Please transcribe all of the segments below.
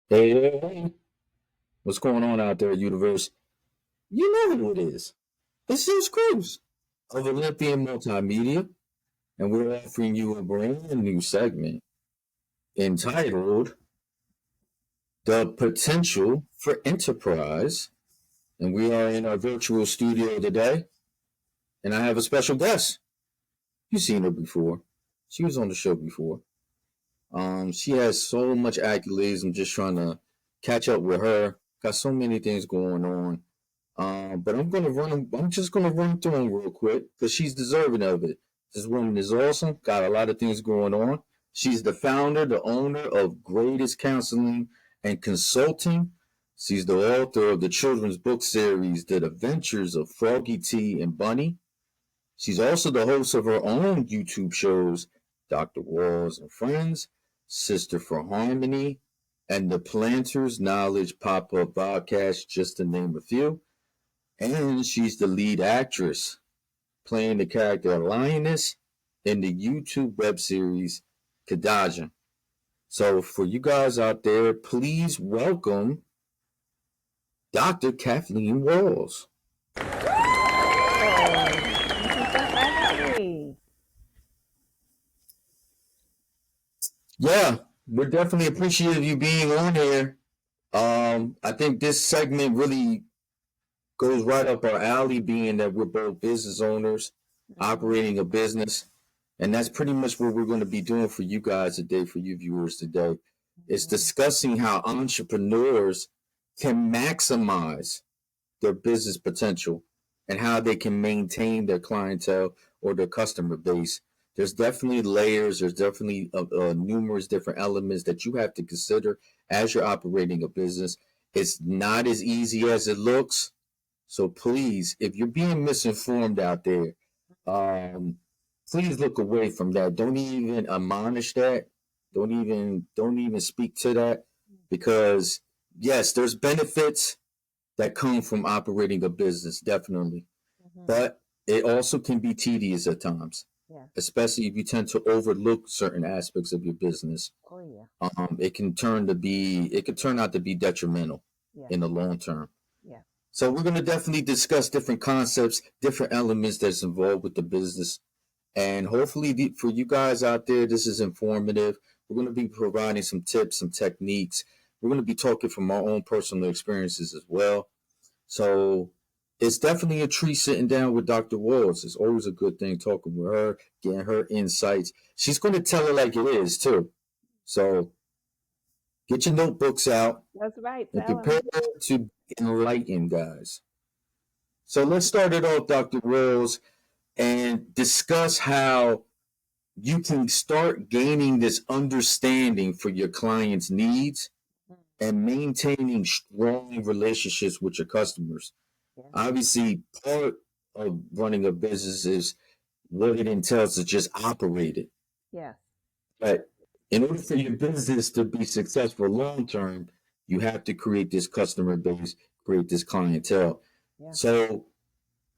Hey, hey, hey, what's going on out there, universe? You know who it is. It's Zeus Cruz of Olympian Multimedia, and we're offering you a brand new segment entitled The Potential for Enterprise. And we are in our virtual studio today, and I have a special guest. You've seen her before. She was on the show before. She has so much accolades. I'm just trying to catch up with her. Got so many things going on. But I'm just gonna run through them real quick because she's deserving of it. This woman is awesome. Got a lot of things going on. She's the founder, the owner of Greatest Counseling and Consulting. She's the author of the children's book series, The Adventures of Froggy T and Bunny. She's also the host of her own YouTube shows, Dr. Walls and Friends, Sister for Harmony, and the Planters Knowledge Pop-Up Podcast, just to name a few. And she's the lead actress, playing the character Lioness in the YouTube web series Kadaja. So for you guys out there, please welcome Dr. Kathleen Walls. Hey, thank you for having me. Yeah, we're definitely appreciative of you being on here. I think this segment really goes right up our alley, being that we're both business owners Hmm. operating a business. And that's pretty much what we're going to be doing for you guys today, for you viewers today. Is Hmm. discussing how entrepreneurs can maximize their business potential and how they can maintain their clientele or their customer base. There's definitely layers, there's definitely numerous different elements that you have to consider as you're operating a business. It's not as easy as it looks. So please, if you're being misinformed out there, um, please look away from that. Don't even admonish that. Don't even speak to that because yes, there's benefits that come from operating a business, definitely. Hmm. But it also can be tedious at times, Yes. especially if you tend to overlook certain aspects of your business. Oh, yeah. It can turn out to be detrimental Yes. in the long term. Yes. So we're going to definitely discuss different concepts, different elements that's involved with the business. And hopefully for you guys out there, this is informative. We're going to be providing some tips, some techniques. We're going to be talking from our own personal experiences as well. So it's definitely a treat sitting down with Dr. Walls. It's always a good thing talking with her, getting her insights. She's going to tell it like it is, too. So get your notebooks out That's right. and Tell prepare him. to be enlightened, guys. So let's start it off, Dr. Rose, and discuss how you can start gaining this understanding for your clients' needs and maintaining strong relationships with your customers. Yes. Obviously, part of running a business is what it entails to just operate it. Yes. But in order for your business to be successful long term, you have to create this customer base, create this clientele. Yeah. So,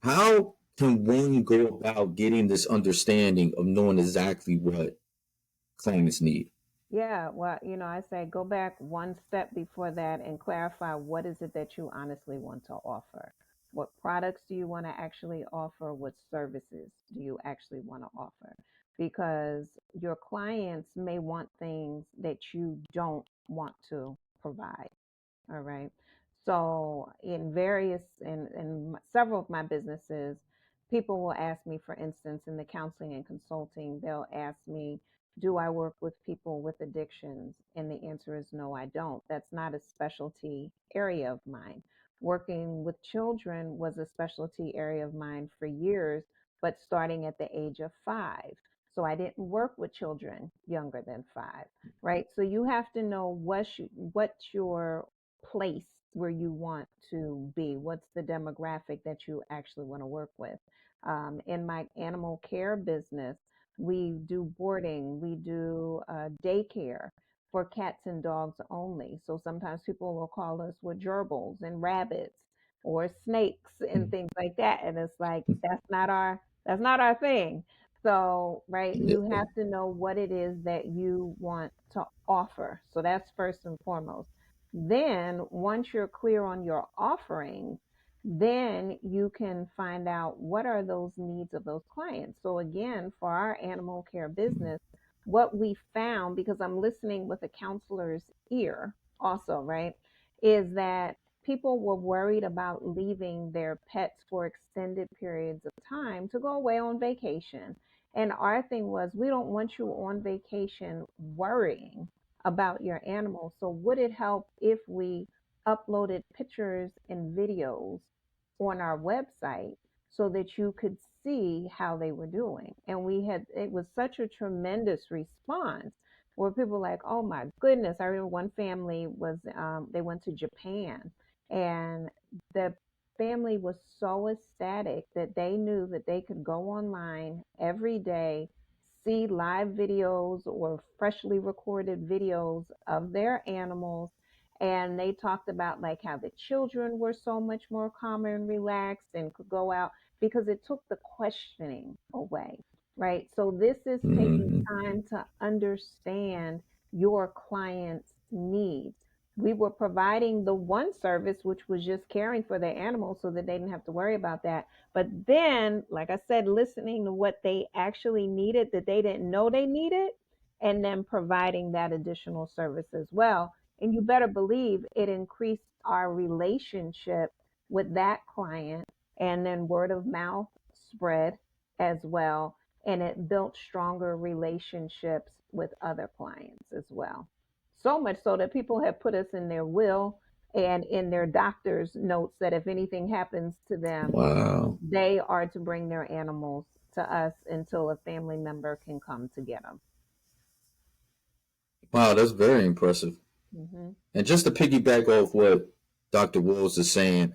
how can one go about getting this understanding of knowing exactly what clients need? Yeah. Well, I say go back one step before that and clarify what is it that you honestly want to offer. What products do you want to actually offer? What services do you actually want to offer? Because your clients may want things that you don't want to provide. All right. So in several of my businesses, people will ask me, for instance, in the counseling and consulting, they'll ask me, do I work with people with addictions? And the answer is no, I don't. That's not a specialty area of mine. Working with children was a specialty area of mine for years, but starting at the age of 5. So I didn't work with children younger than 5, right? So you have to know what your place where you want to be. What's the demographic that you actually want to work with? In my animal care business, we do boarding, we do daycare for cats and dogs only. So sometimes people will call us with gerbils and rabbits or snakes and things like that, and it's like that's not our thing. So, right, Yeah. you have to know what it is that you want to offer. So that's first and foremost. Then, once you're clear on your offerings, then you can find out what are those needs of those clients. So again, for our animal care business, what we found, because I'm listening with a counselor's ear also, right, is that people were worried about leaving their pets for extended periods of time to go away on vacation. And our thing was, we don't want you on vacation worrying about your animal. So would it help if we uploaded pictures and videos on our website so that you could see how they were doing? And it was such a tremendous response where people were like, oh my goodness. I remember one family they went to Japan, and the family was so ecstatic that they knew that they could go online every day, see live videos or freshly recorded videos of their animals. And they talked about like how the children were so much more calm and relaxed and could go out because it took the questioning away, right? So this is taking Mm-hmm. time to understand your client's needs. We were providing the one service, which was just caring for their animals so that they didn't have to worry about that. But then, like I said, listening to what they actually needed that they didn't know they needed, and then providing that additional service as well. And you better believe it increased our relationship with that client, and then word of mouth spread as well. And it built stronger relationships with other clients as well. So much so that people have put us in their will and in their doctor's notes that if anything happens to them, Wow. they are to bring their animals to us until a family member can come to get them. Wow, that's very impressive. Hmm. And just to piggyback off what Dr. Walls is saying,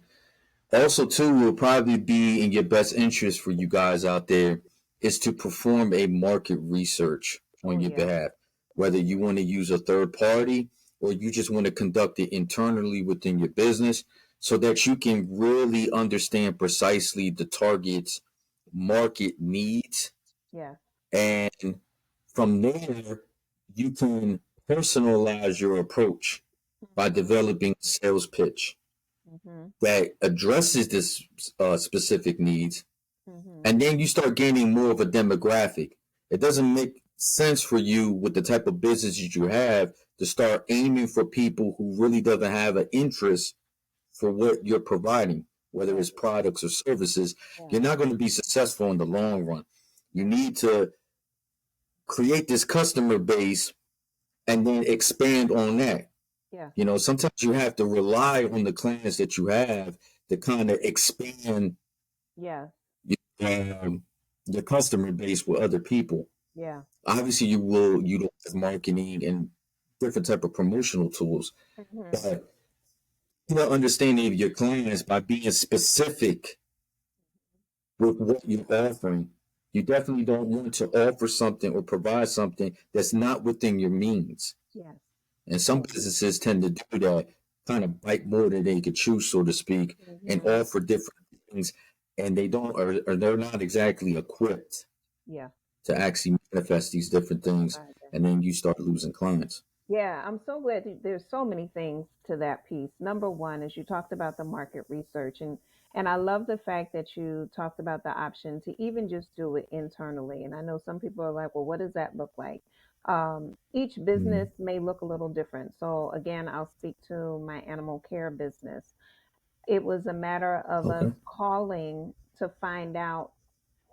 also too will probably be in your best interest for you guys out there is to perform a market research Oh on your yeah. behalf, whether you want to use a third party or you just want to conduct it internally within your business so that you can really understand precisely the target's market needs. Yeah. And from there, you can personalize your approach by Hmm. developing a sales pitch Hmm. that addresses this specific needs. Hmm. And then you start gaining more of a demographic. It doesn't make sense for you with the type of business that you have to start aiming for people who really doesn't have an interest for what you're providing, whether Yeah. it's products or services. Yeah. You're not going to be successful in the long run. You need to create this customer base and then expand on that. Yeah. You know, sometimes you have to rely on the clients that you have to kind of expand Yeah. um, your customer base with other people. Yeah. Obviously, you will utilize marketing and different type of promotional tools, Hmm. but you know, understanding your clients by being specific with what you're offering. You definitely don't want to offer something or provide something that's not within your means. Yes. And some businesses tend to do that, kind of bite more than they could chew, so to speak, and Hmm. offer different things, and they don't, or they're not exactly equipped Yeah. to actually manifest these different things, Provide that. and then you start losing clients. Yeah, I'm so glad there's so many things to that piece. Number one is you talked about the market research, and I love the fact that you talked about the option to even just do it internally. And I know some people are like, well, what does that look like? Each business Mm-hmm. may look a little different. So again, I'll speak to my animal care business. It was a matter of us Okay. calling to find out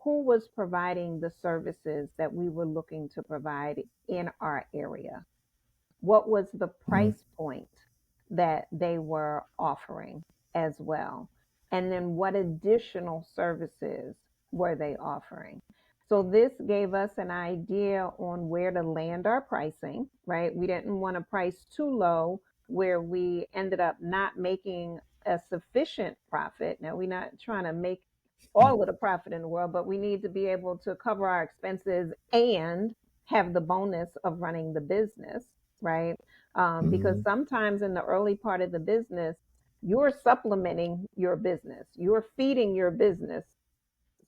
who was providing the services that we were looking to provide in our area. What was the Mm-hmm. price point that they were offering as well? And then what additional services were they offering? So this gave us an idea on where to land our pricing, right? We didn't want to price too low where we ended up not making a sufficient profit. Now, we're not trying to make all of the profit in the world, but we need to be able to cover our expenses and have the bonus of running the business, right? Because Mm-hmm. sometimes in the early part of the business, you're supplementing your business, you're feeding your business,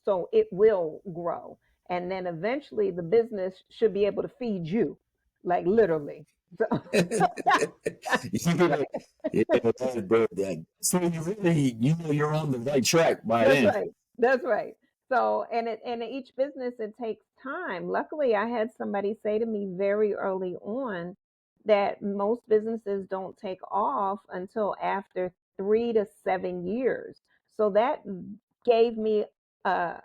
so it will grow. And then eventually the business should be able to feed you, like literally. So, Yeah, yeah, bro. So you really, you're on the right track by that's then. right. That's right. So, and each business it takes time. Luckily, I had somebody say to me very early on that most businesses don't take off until after 3 to 7 years. So that gave me a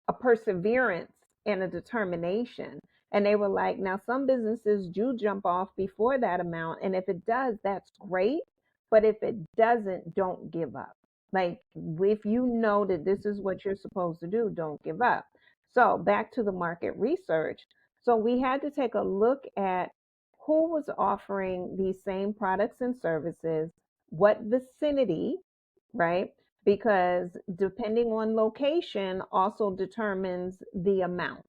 a perseverance and a determination. And they were like, now some businesses do jump off before that amount, and if it does, that's great. But if it doesn't, don't give up. Like, if you know that this is what you're supposed to do, don't give up. So, back to the market research. So, we had to take a look at who was offering these same products and services, what vicinity, right? Because depending on location also determines the amount.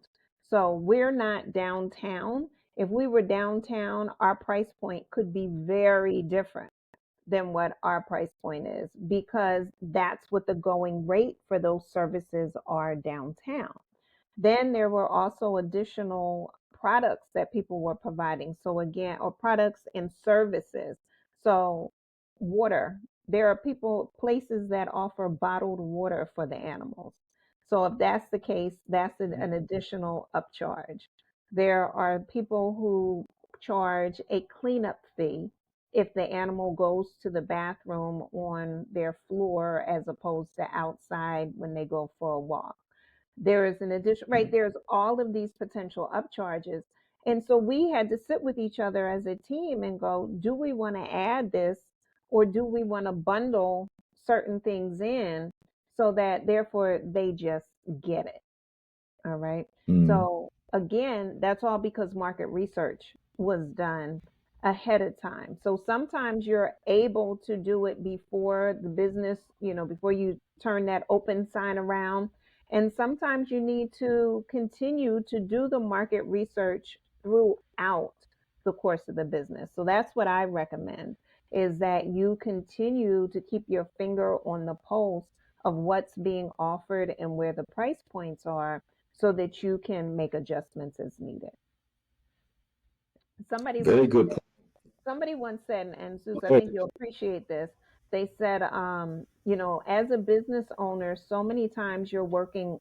So, we're not downtown. If we were downtown, our price point could be very different than what our price point is because that's what the going rate for those services are downtown. Then there were also additional products that people were providing. So again, or products and services. So water. There are places that offer bottled water for the animals. So if that's the case, that's an additional upcharge. There are people who charge a cleanup fee if the animal goes to the bathroom on their floor as opposed to outside when they go for a walk. There is an addition, right? There's all of these potential upcharges. And so we had to sit with each other as a team and go, do we want to add this or do we want to bundle certain things in so that therefore they just get it? All right. Mm. So again, that's all because market research was done ahead of time. So sometimes you're able to do it before the business, before you turn that open sign around. And sometimes you need to continue to do the market research throughout the course of the business. So that's what I recommend is that you continue to keep your finger on the pulse of what's being offered and where the price points are so that you can make adjustments as needed. Somebody Very once good said, somebody once said, and Zeus, I think point. you'll appreciate this. They said, as a business owner, so many times you're working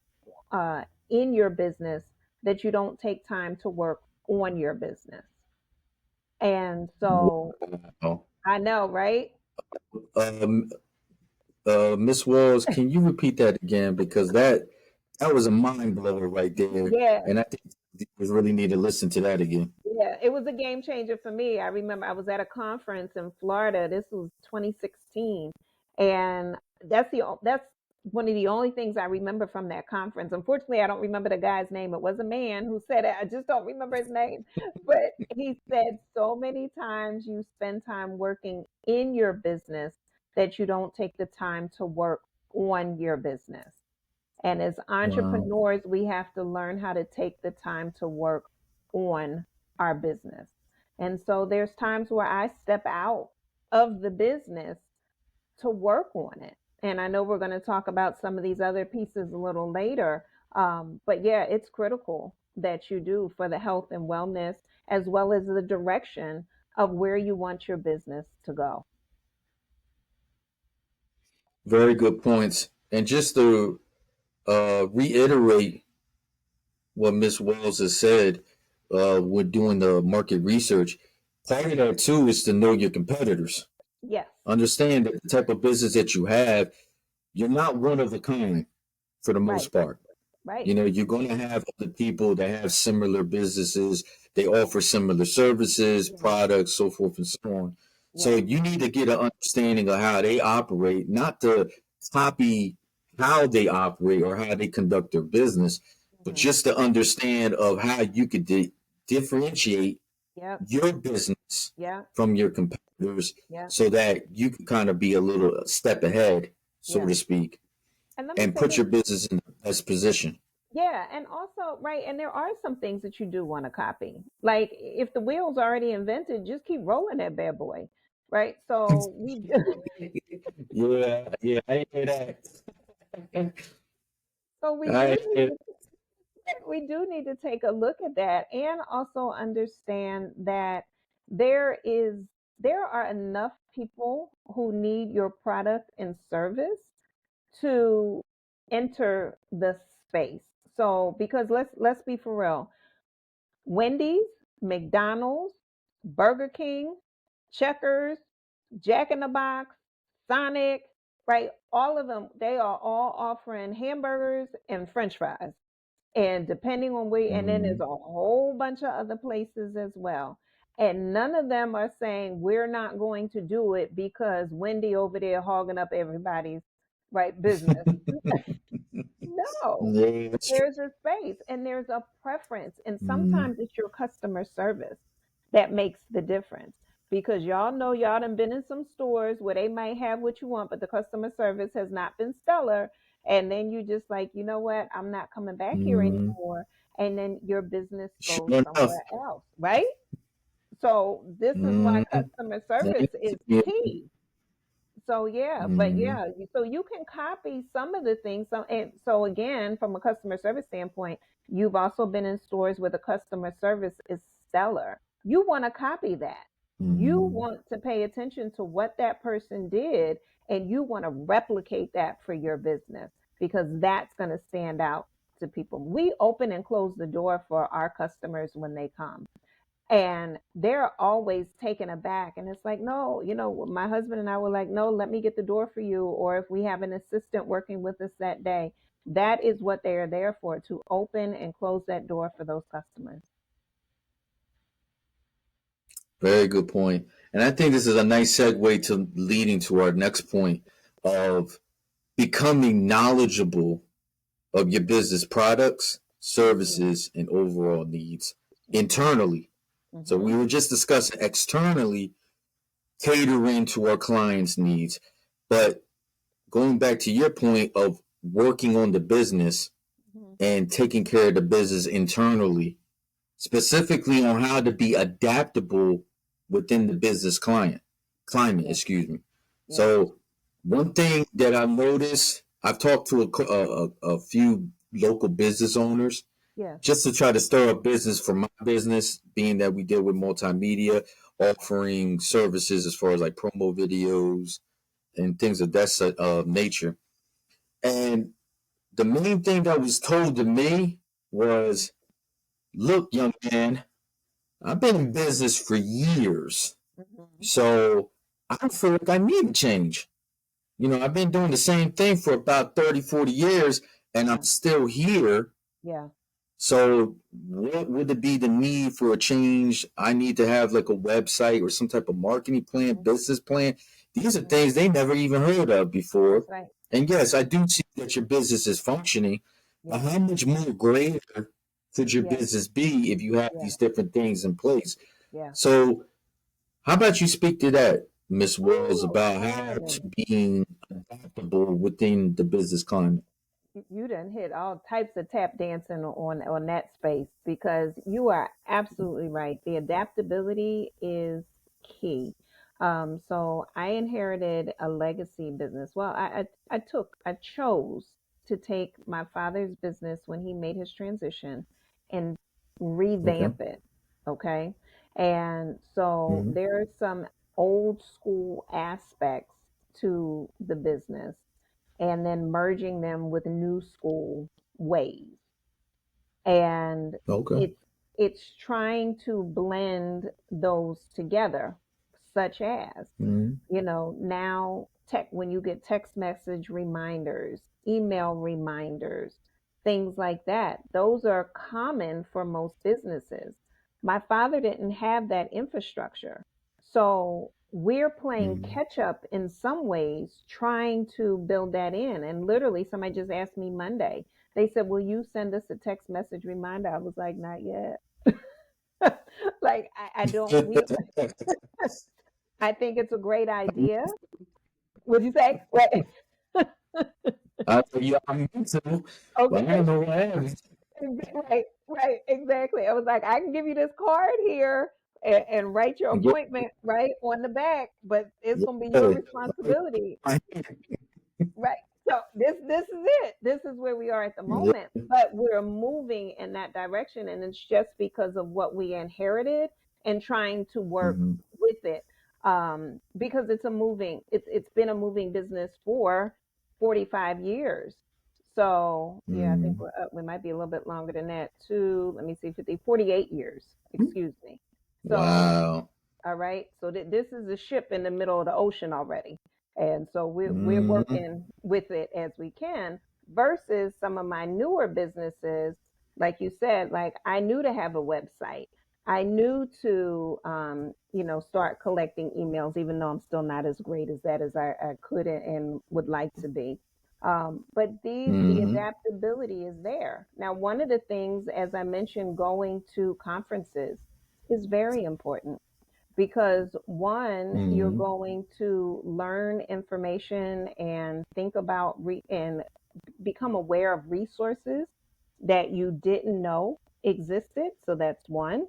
uh, in your business that you don't take time to work on your business. And so Wow. I know, right? Um, Miss Walls, can you repeat that again? Because that was a mind blower right there, Yeah. and I think we really need to listen to that again. Yeah, it was a game changer for me. I remember I was at a conference in Florida. This was 2016, and that's one of the only things I remember from that conference. Unfortunately, I don't remember the guy's name. It was a man who said it. I just don't remember his name. But he said so many times you spend time working in your business that you don't take the time to work on your business. And as Wow. entrepreneurs, we have to learn how to take the time to work on our business. And so there's times where I step out of the business to work on it. And I know we're going to talk about some of these other pieces a little later. But yeah, it's critical that you do for the health and wellness, as well as the direction of where you want your business to go. Very good points. And just to reiterate what Miss Walls has said, with doing the market research, part of that too is to know your competitors. Yes, Understand that the type of business that you have, you're not one of a kind for the right, most part. right. You're going to have other people that have similar businesses. They offer similar services, Yeah, products, so forth and so on. So yeah, you need to get an understanding of how they operate, not to copy how they operate or how they conduct their business, but hmm, just to understand of how you could differentiate yep, your business yeah, from your competitors yeah, so that you can kind of be a little step ahead, so yeah. to speak, And let me and say put this, your business in the best position. yeah, and also, right, and there are some things that you do want to copy. Like if the wheel's already invented, just keep rolling that bad boy, right? So we, Yeah, yeah, I hear that. so we I do hear need we do need to take a look at that and also understand that there is there are enough people who need your product and service to enter the space. So because let's be for real. Wendy's, McDonald's, Burger King, Checkers, Jack in the Box, Sonic, right? All of them, they are all offering hamburgers and french fries. And depending on where, and then there's Mm-hmm. a whole bunch of other places as well. And none of them are saying we're not going to do it because Wendy over there hogging up everybody's right business. No, Yeah, that's true. there's a space and there's a preference. And Mm-hmm. sometimes it's your customer service that makes the difference. Because y'all know y'all done been in some stores where they might have what you want, but the customer service has not been stellar. And then you just like, you know what, I'm not coming back here Mm-hmm. anymore. And then your business Sure goes enough. somewhere else, right? So this is why Mm-hmm. customer Yeah. service is key. So yeah, but Mm-hmm. yeah, so you can copy some of the things. So and so again, from a customer service standpoint, you've also been in stores where the customer service is stellar. You want to copy that. You Mm-hmm. want to pay attention to what that person did, and you want to replicate that for your business because that's going to stand out to people. We open and close the door for our customers when they come and they're always taken aback and it's like no, my husband and I were like, no, let me get the door for you, or if we have an assistant working with us that day, that is what they are there for, to open and close that door for those customers. Very good point. And I think this is a nice segue to leading to our next point of becoming knowledgeable of your business products, Mm-hmm. services, and overall needs internally. So Mm-hmm. we were just discussing externally catering to our clients' needs. But going back to your point of working on the business Mm-hmm. and taking care of the business internally, specifically on how to be adaptable within the business climate, Yeah. excuse me. Yeah. So one thing that I've noticed, I've talked to a few local business owners Yeah. just to try to stir up business for my business, being that we deal with multimedia, offering services as far as like promo videos and things of that nature. And the main thing that was told to me was, look, young man, I've been in business for years. Mm-hmm. So I feel like I need a change. I've been doing the same thing for about 30, 40 years, and I'm Yeah. still here. Yeah. So what would it be the need for a change? I need to have like a website or some type of marketing plan, Mm-hmm. business plan. These are Mm-hmm. things they never even heard of before. That's right. And yes, I do see that your business is functioning, but Yeah. how much more greater could your Yeah. business be if you have Yeah. these different things in place? Yeah. So how about you speak to that, Miss Walls, Woo, about how to honey. being adaptable within the business climate? You done hit all types of tap dancing on that space because you are absolutely right. The adaptability is key. So I inherited a legacy business. Well, I chose to take my father's business when he made his transition and Okay. revamp it. Okay. And so Mm-hmm. there are some old school aspects to the business and then merging them with new school ways. And Okay. it's trying to blend those together, such as, Mm-hmm. now tech when you get text message reminders, email reminders, things like that. Those are common for most businesses. My father didn't have that infrastructure. So we're playing Mm-hmm. catch up in some ways, trying to build that in. And literally, somebody just asked me Monday. They said, will you send us a text message reminder? I was like, not yet. Like, I don't, I think it's a great idea. What'd you say? What? Yeah, I'm into, but I Okay. don't know what happens. Right, right, exactly. I was like, I can give you this card here and write your Yeah, appointment right on the back, but it's gonna be your yeah. responsibility, I right? So this is it. This is where we are at the Yeah. moment. But we're moving in that direction, and it's just because of what we inherited and trying to work Mhm. with it. Because it's been a moving business for 45 years. So yeah, I think Mhm. we might be a little bit longer than that too. Let me see, 48 years. Excuse me. So Wow. all right. So this is a ship in the middle of the ocean already. And so we're Mhm. working with it as we can versus some of my newer businesses, like you said, like I knew to have a website. I knew to, start collecting emails, even though I'm still not as great as that as I could and would like to be. But the Mhm. adaptability is there. Now, one of the things, as I mentioned, going to conferences is very important because one, you're Mhm. going to learn information and think about and become aware of resources that you didn't know existed. So that's one.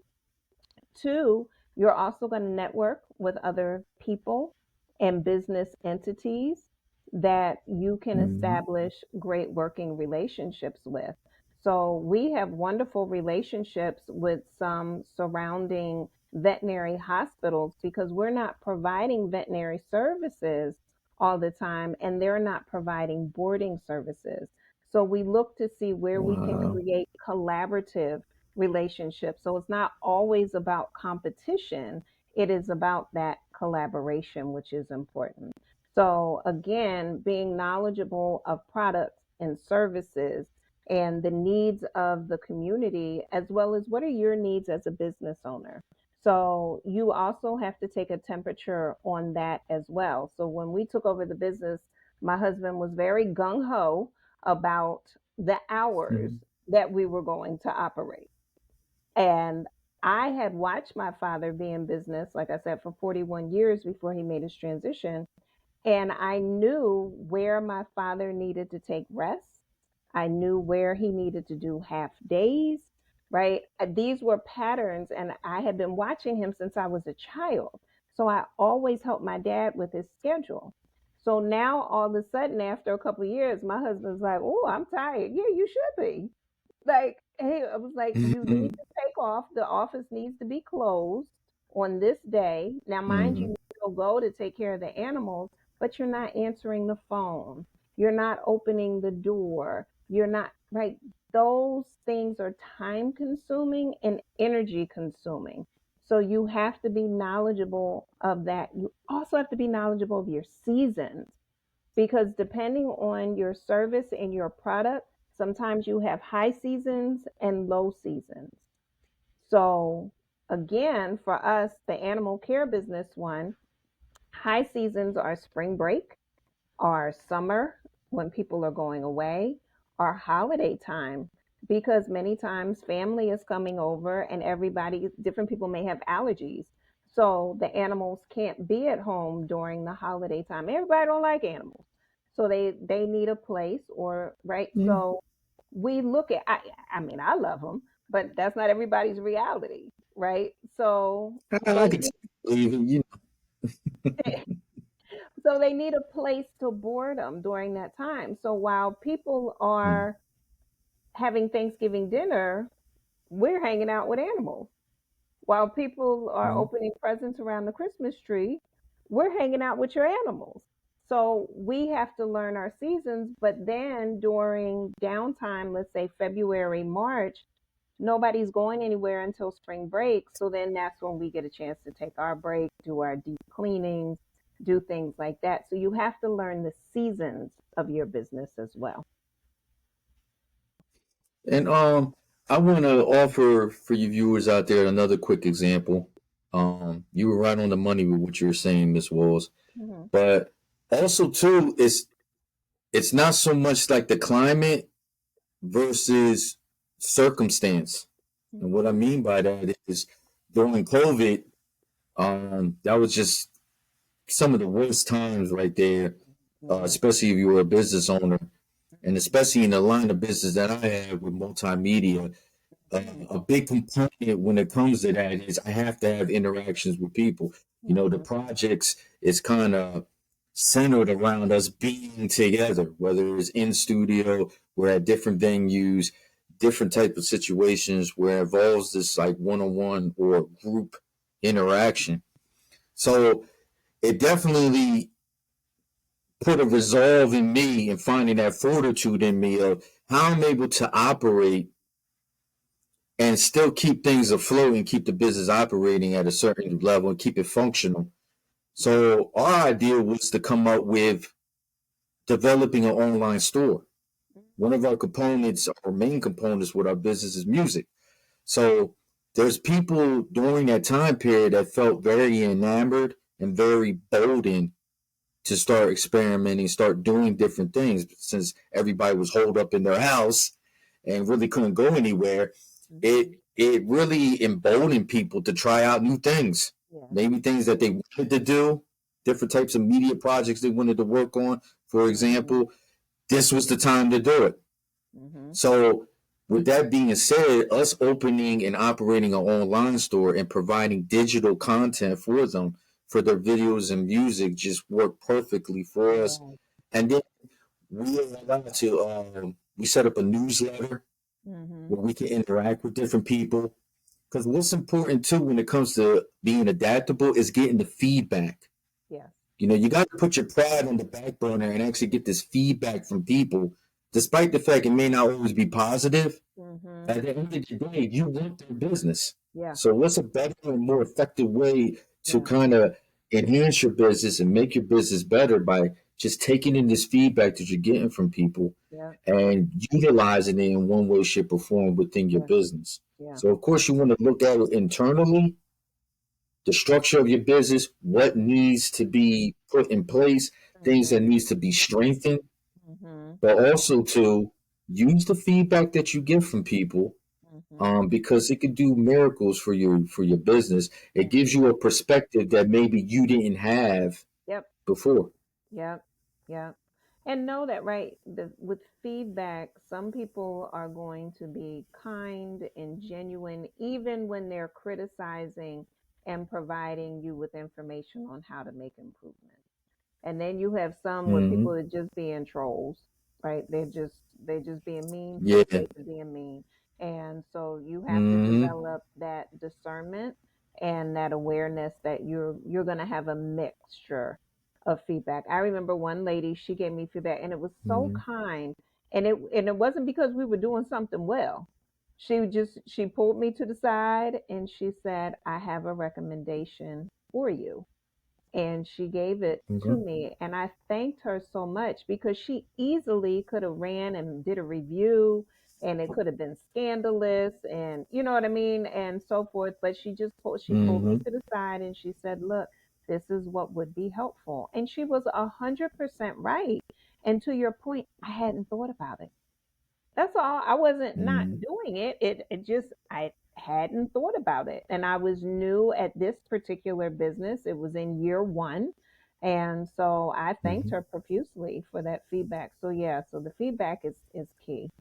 Two, you're also going to network with other people and business entities that you can Mhm. establish great working relationships with. So we have wonderful relationships with some surrounding veterinary hospitals because we're not providing veterinary services all the time and they're not providing boarding services. So we look to see where we can Wow. create collaborative relationship. So it's not always about competition, it is about that collaboration, which is important. So, again, being knowledgeable of products and services and the needs of the community, as well as what are your needs as a business owner. So, you also have to take a temperature on that as well. So, when we took over the business, my husband was very gung ho about the hours Mhm. that we were going to operate. And I had watched my father be in business, like I said, for 41 years before he made his transition. And I knew where my father needed to take rest. I knew where he needed to do half days, right? These were patterns, and I had been watching him since I was a child. So I always helped my dad with his schedule. So now all of a sudden, after a couple of years, my husband's like, "Oh, I'm tired." Yeah, you should be. Like, hey, I was like, you need Mhm. to take off. The office needs to be closed on this day. Now, mind you, Mhm. you still go to take care of the animals, but you're not answering the phone. You're not opening the door. You're not, right? Those things are time consuming and energy consuming. So you have to be knowledgeable of that. You also have to be knowledgeable of your seasons because depending on your service and your product, sometimes you have high seasons and low seasons. So, again, for us, the animal care business one, high seasons are spring break, are summer when people are going away, or holiday time because many times family is coming over and different people may have allergies. So the animals can't be at home during the holiday time. Everybody don't like animals. So they need a place or right. Mhm. So we look at I mean I love them, but that's not everybody's reality, right? I So could believe it. You so they need a place to board them during that time. So while people know. are having Thanksgiving dinner, we're hanging out with animals. While people are Mhm. opening presents around the Christmas tree, we're hanging out with your animals. So we have to learn our seasons, but then during downtime, let's say February, March, nobody's going anywhere until spring break. So then that's when we get a chance to take our break, do our deep cleanings, do things like that. So you have to learn the seasons of your business as well. And I want to offer for you viewers out there another quick example. You were right on the money with what you were saying, Miss Walls. Mhm. But also too, it's not so much like the climate versus circumstance. And what I Mhm. mean by that is during COVID, that was just some of the worst times right there, Yeah. especially if you were a business owner, and especially in the line of business that I have with multimedia. Mhm. A big component when it comes to that is I have to have interactions with people. You know, the Mhm. projects is kind of centered around us being together, whether it's in studio, we're at different venues, different type of situations where it involves this like one-on-one or group interaction. So it definitely put a resolve in me and finding that fortitude in me of how I'm able to operate and still keep things afloat and keep the business operating at a certain level and keep it functional. So our idea was to come up with developing an online store. One of our components, our main components with our business is music. So there's people during that time period that felt very enamored and very boldened to start experimenting, start doing different things since everybody was holed up in their house and really couldn't go anywhere. Mm-hmm. It really emboldened people to try out new things, Yes. maybe things that they wanted to do, different types of media projects they wanted to work on. For Mm-hmm. example, this was the time to do it. Mm-hmm. So, with that being said, us opening and operating an online store and providing digital content for them for their videos and music just worked perfectly for us. Yes. And then we are allowed to we set up a newsletter Mm-hmm. where we can interact with different people. Because what's important too when it comes to being adaptable is getting the feedback. Yes. You know, you got to put your pride on the back burner and actually get this feedback from people, despite the fact it may not always be positive. Mm-hmm. At the end of the day, you want their business. Yeah. So, what's a better and more effective way to Yeah. kind of enhance your business and make your business better by just taking in this feedback that you're getting from people Yeah. and utilizing it in one way, shape, or form within your Yeah. business? Yeah. So, of course, you want to look at it internally, the structure of your business, what needs to be put in place, things that Mm-hmm. needs to be strengthened, Mm-hmm. but also to use the feedback that you get from people, Mm-hmm. because it could do miracles for your business. It Yes. gives you a perspective that maybe you didn't have Yep. before. Yep. Yep. And know that, right? With feedback, some people are going to be kind and genuine, even when they're criticizing and providing you with information on how to make improvements. And then you have some where Mm-hmm. people are just being trolls, right? They're just being mean for the Yeah. sake of being mean. And so you have to Mm-hmm. develop that discernment and that awareness that you're gonna have a mixture of feedback. I remember one lady, she gave me feedback and it was so Mm-hmm. kind. And it wasn't because we were doing something well. She pulled me to the side and she said, I have a recommendation for you, and she gave it to Mm-hmm. me, and I thanked her so much because she easily could have ran and did a review, and it could have been scandalous, and you know what I mean, and so forth. But she pulled me Mm-hmm. to the side and she said, look, this is what would be helpful. And she was 100% right. And to your point, I hadn't thought about it. That's all. I wasn't not Mm-hmm. doing it. It just I hadn't thought about it. And I was new at this particular business. It was in year 1. And so I thanked Mm-hmm. her profusely for that feedback. So yeah, so the feedback is key.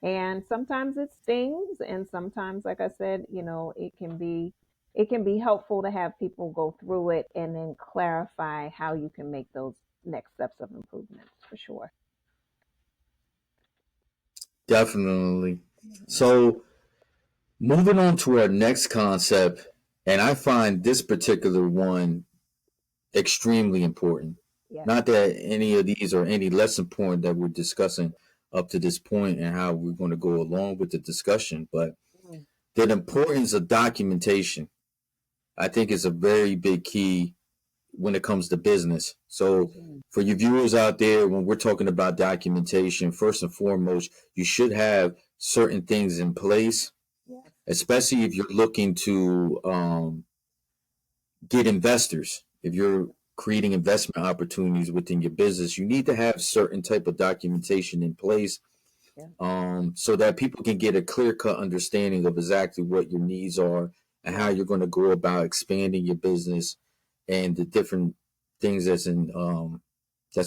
And sometimes it stings, and sometimes, like I said, it can be helpful to have people go through it and then clarify how you can make those next steps of improvements for sure. Definitely. Mhm. So, moving on to our next concept, and I find this particular one extremely important. Yes. Not that any of these are any less important that we're discussing up to this point and how we're going to go along with the discussion, but Mm. the importance of documentation, I think, is a very big key when it comes to business. So, Mhm. for you viewers out there, when we're talking about documentation, first and foremost, you should have certain things in place, Yes. especially if you're looking to get investors. If you're creating investment opportunities within your business, you need to have certain type of documentation in place, Yeah. so that people can get a clear cut understanding of exactly what your needs are and how Yeah. you're going to go about expanding your business and the different things that's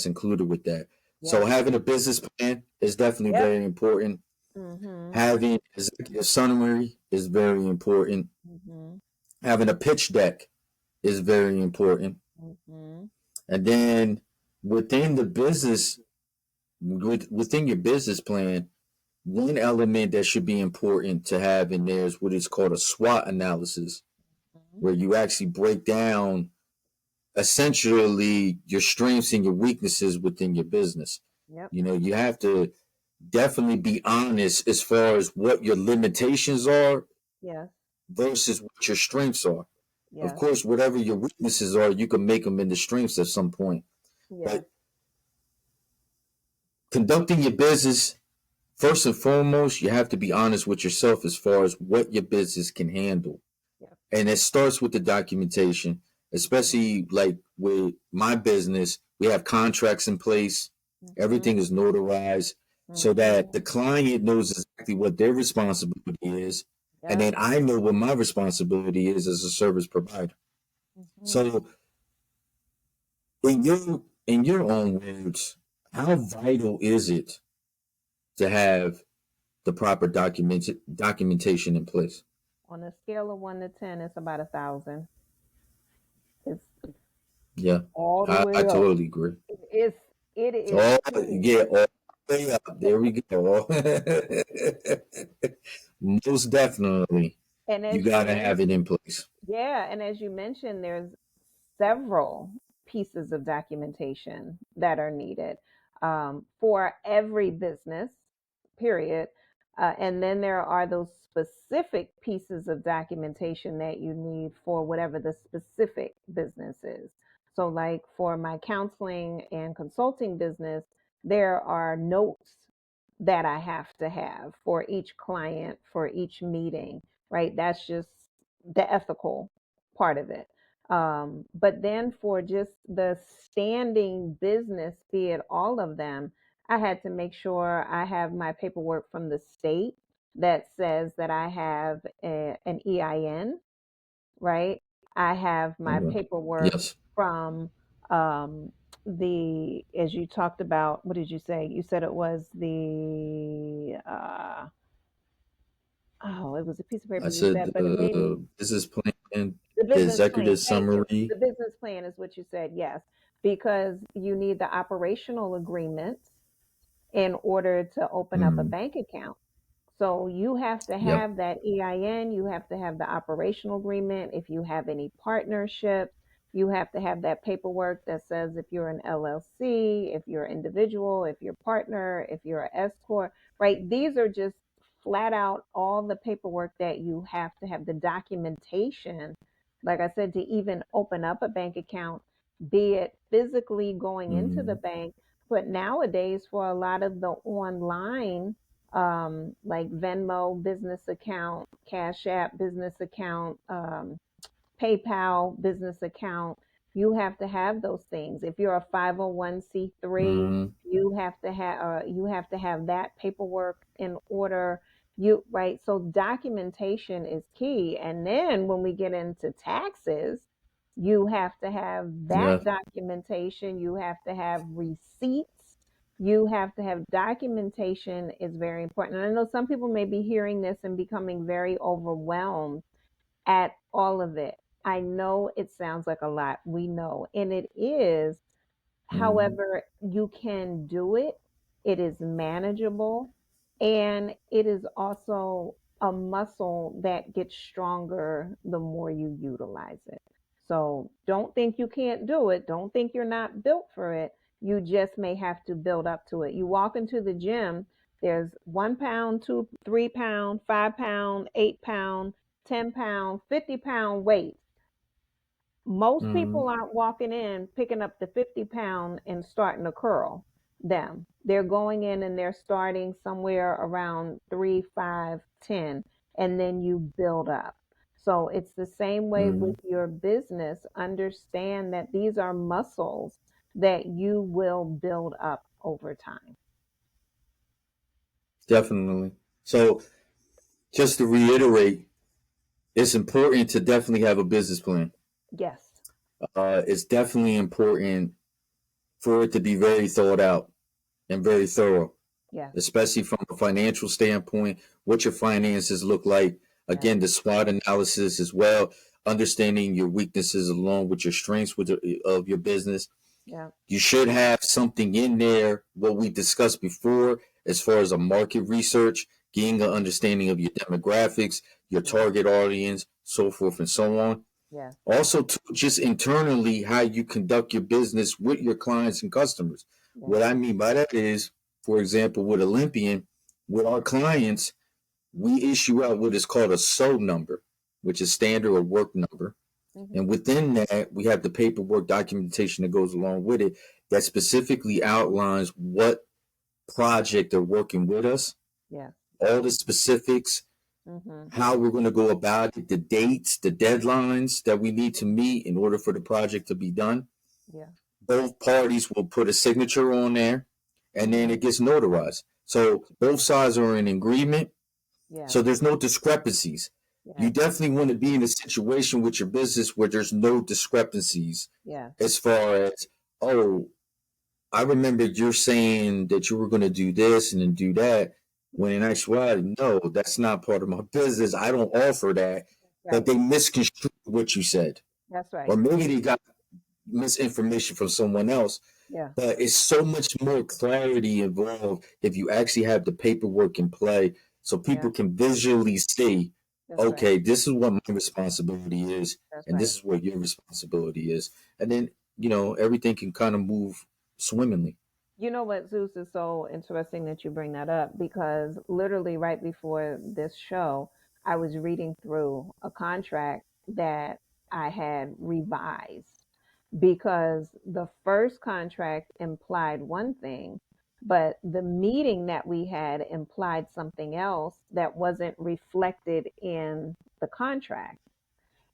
included with that. So Yes. having a business plan is definitely Yep. very important. Mhm. Having executive summary is very important. Mhm. Having a pitch deck is very important. Mhm. And then within the business, within your business plan, one element that should be important to have in there is what is called a SWOT analysis, Mhm. where you actually break down essentially your strengths and your weaknesses within your business. Yep. You have to definitely be honest as far as what your limitations are Yes. versus what your strengths are. Of Yes. course, whatever your weaknesses are, you can make them into strengths at some point. Yes. But conducting your business, first and foremost, you have to be honest with yourself as far as what your business can handle. Yep. And it starts with the documentation, Mhm. especially like with my business, we have contracts in place, Mhm. everything is notarized so that Mhm. the client knows exactly what their responsibility is. And Yep. then I know what my responsibility is as a service provider. Mhm. So in your own words, how vital is it to have the proper documentation in place? On a scale of 1 to 10, it's about 1,000. It's Yeah, all the I way up. totally agree. It's it is Oh, key. yeah, all the way up. There we go. Most definitely, And you as you got to have it mentioned, in place. yeah, and as you mentioned, there's several pieces of documentation that are needed for every business, period. And then there are those specific pieces of documentation that you need for whatever the specific business is. So, like for my counseling and consulting business, there are notes that I have to have for each client, for each meeting, right? That's just the ethical part of it. But then for just the standing business, be it all of them, I had to make sure I have my paperwork from the state that says that I have an EIN, right? I have my Okay. paperwork Yes, from as you talked about, what did you say? You said it was oh, it was a piece of I paper you said said, but it made me business plan, the the business plan. executive Thank you. summary. The business plan is what you said, yes, because you need the operational agreements in order to open up a Mm, bank account. So you have to yep. have that EIN, you have to have the operational agreement. If you have any partnerships, you have to have that paperwork that says if you're an LLC, if you're an individual, if you're a partner, if you're an S corp, right? These are just flat out all the paperwork that you have to have, the documentation, like I said, to even open up a bank account, be it physically going into the Mm, bank, but nowadays for a lot of the online like Venmo business account, Cash App business account, PayPal business account, you have to have those things. If you're a 501c3, mm, you have to have that paperwork in order. You right. So documentation is key. And then when we get into taxes, you have to have yeah, that documentation. You have to have receipts. You have to have documentation is very important. And I know some people may be hearing this and becoming very overwhelmed at all of it. I know it sounds like a lot. We know. And it is. mm, However, you can do it. It is manageable. And it is also a muscle that gets stronger the more you utilize it. So don't think you can't do it. Don't think you're not built for it. You just may have to build up to it. You walk into the gym, there's 1 pound, 2, 3 pound, 5 pound, 8 pound, 10 pound, 50 pound weight. Most mm. people aren't walking in, picking up the 50 pound and starting to curl them. They're going in and they're starting somewhere around 3, 5, 10, and then you build up. So it's the same way with Mm, your business. Understand that these are muscles that you will build up over time. definitely. So, just to reiterate, it's important to definitely have a business plan. Yes, It's definitely important for it to be very thought out and very thorough, yes, especially from a financial standpoint, what your finances look like. yes, Again, the SWOT analysis as well, understanding your weaknesses along with your strengths of your business. Yeah. You should have something in there, what we discussed before, as far as a market research, getting an understanding of your demographics, your Yeah. target audience, so forth and so on. Yeah. Also, too, just internally, how you conduct your business with your clients and customers. Yeah. What I mean by that is, for example, with Olympian, with our clients, we issue out what is called a SO number, which is standard or work number. Hmm. And within that, we have the paperwork documentation that goes along with it that specifically outlines what project they're working with us, Yeah. all the specifics, Hmm. how we're going to go about it, the dates, the deadlines that we need to meet in order for the project to be done. Yeah. Both parties will put a signature on there and then Hmm. it gets notarized. So both sides are in agreement. Yes. So there's no discrepancies. You Yes. definitely want to be in a situation with your business where there's no discrepancies Yes. as far as, oh, I remember you're saying that you were going to do this and then do that. When in actuality, no, that's not part of my business. I don't offer that. But Right. they misconstrued what you said. That's right. Or maybe they got misinformation from someone else. Yeah. But it's so much more clarity involved if you actually have the paperwork in play so Yeah. people can visually see, That's right. okay, this is what my responsibility is, That's and right. this is what your responsibility is. And then, everything can kind of move swimmingly. You know what, Zeus, is so interesting that you bring that up because literally right before this show, I was reading through a contract that I had revised because the first contract implied one thing, but the meeting that we had implied something else that wasn't reflected in the contract.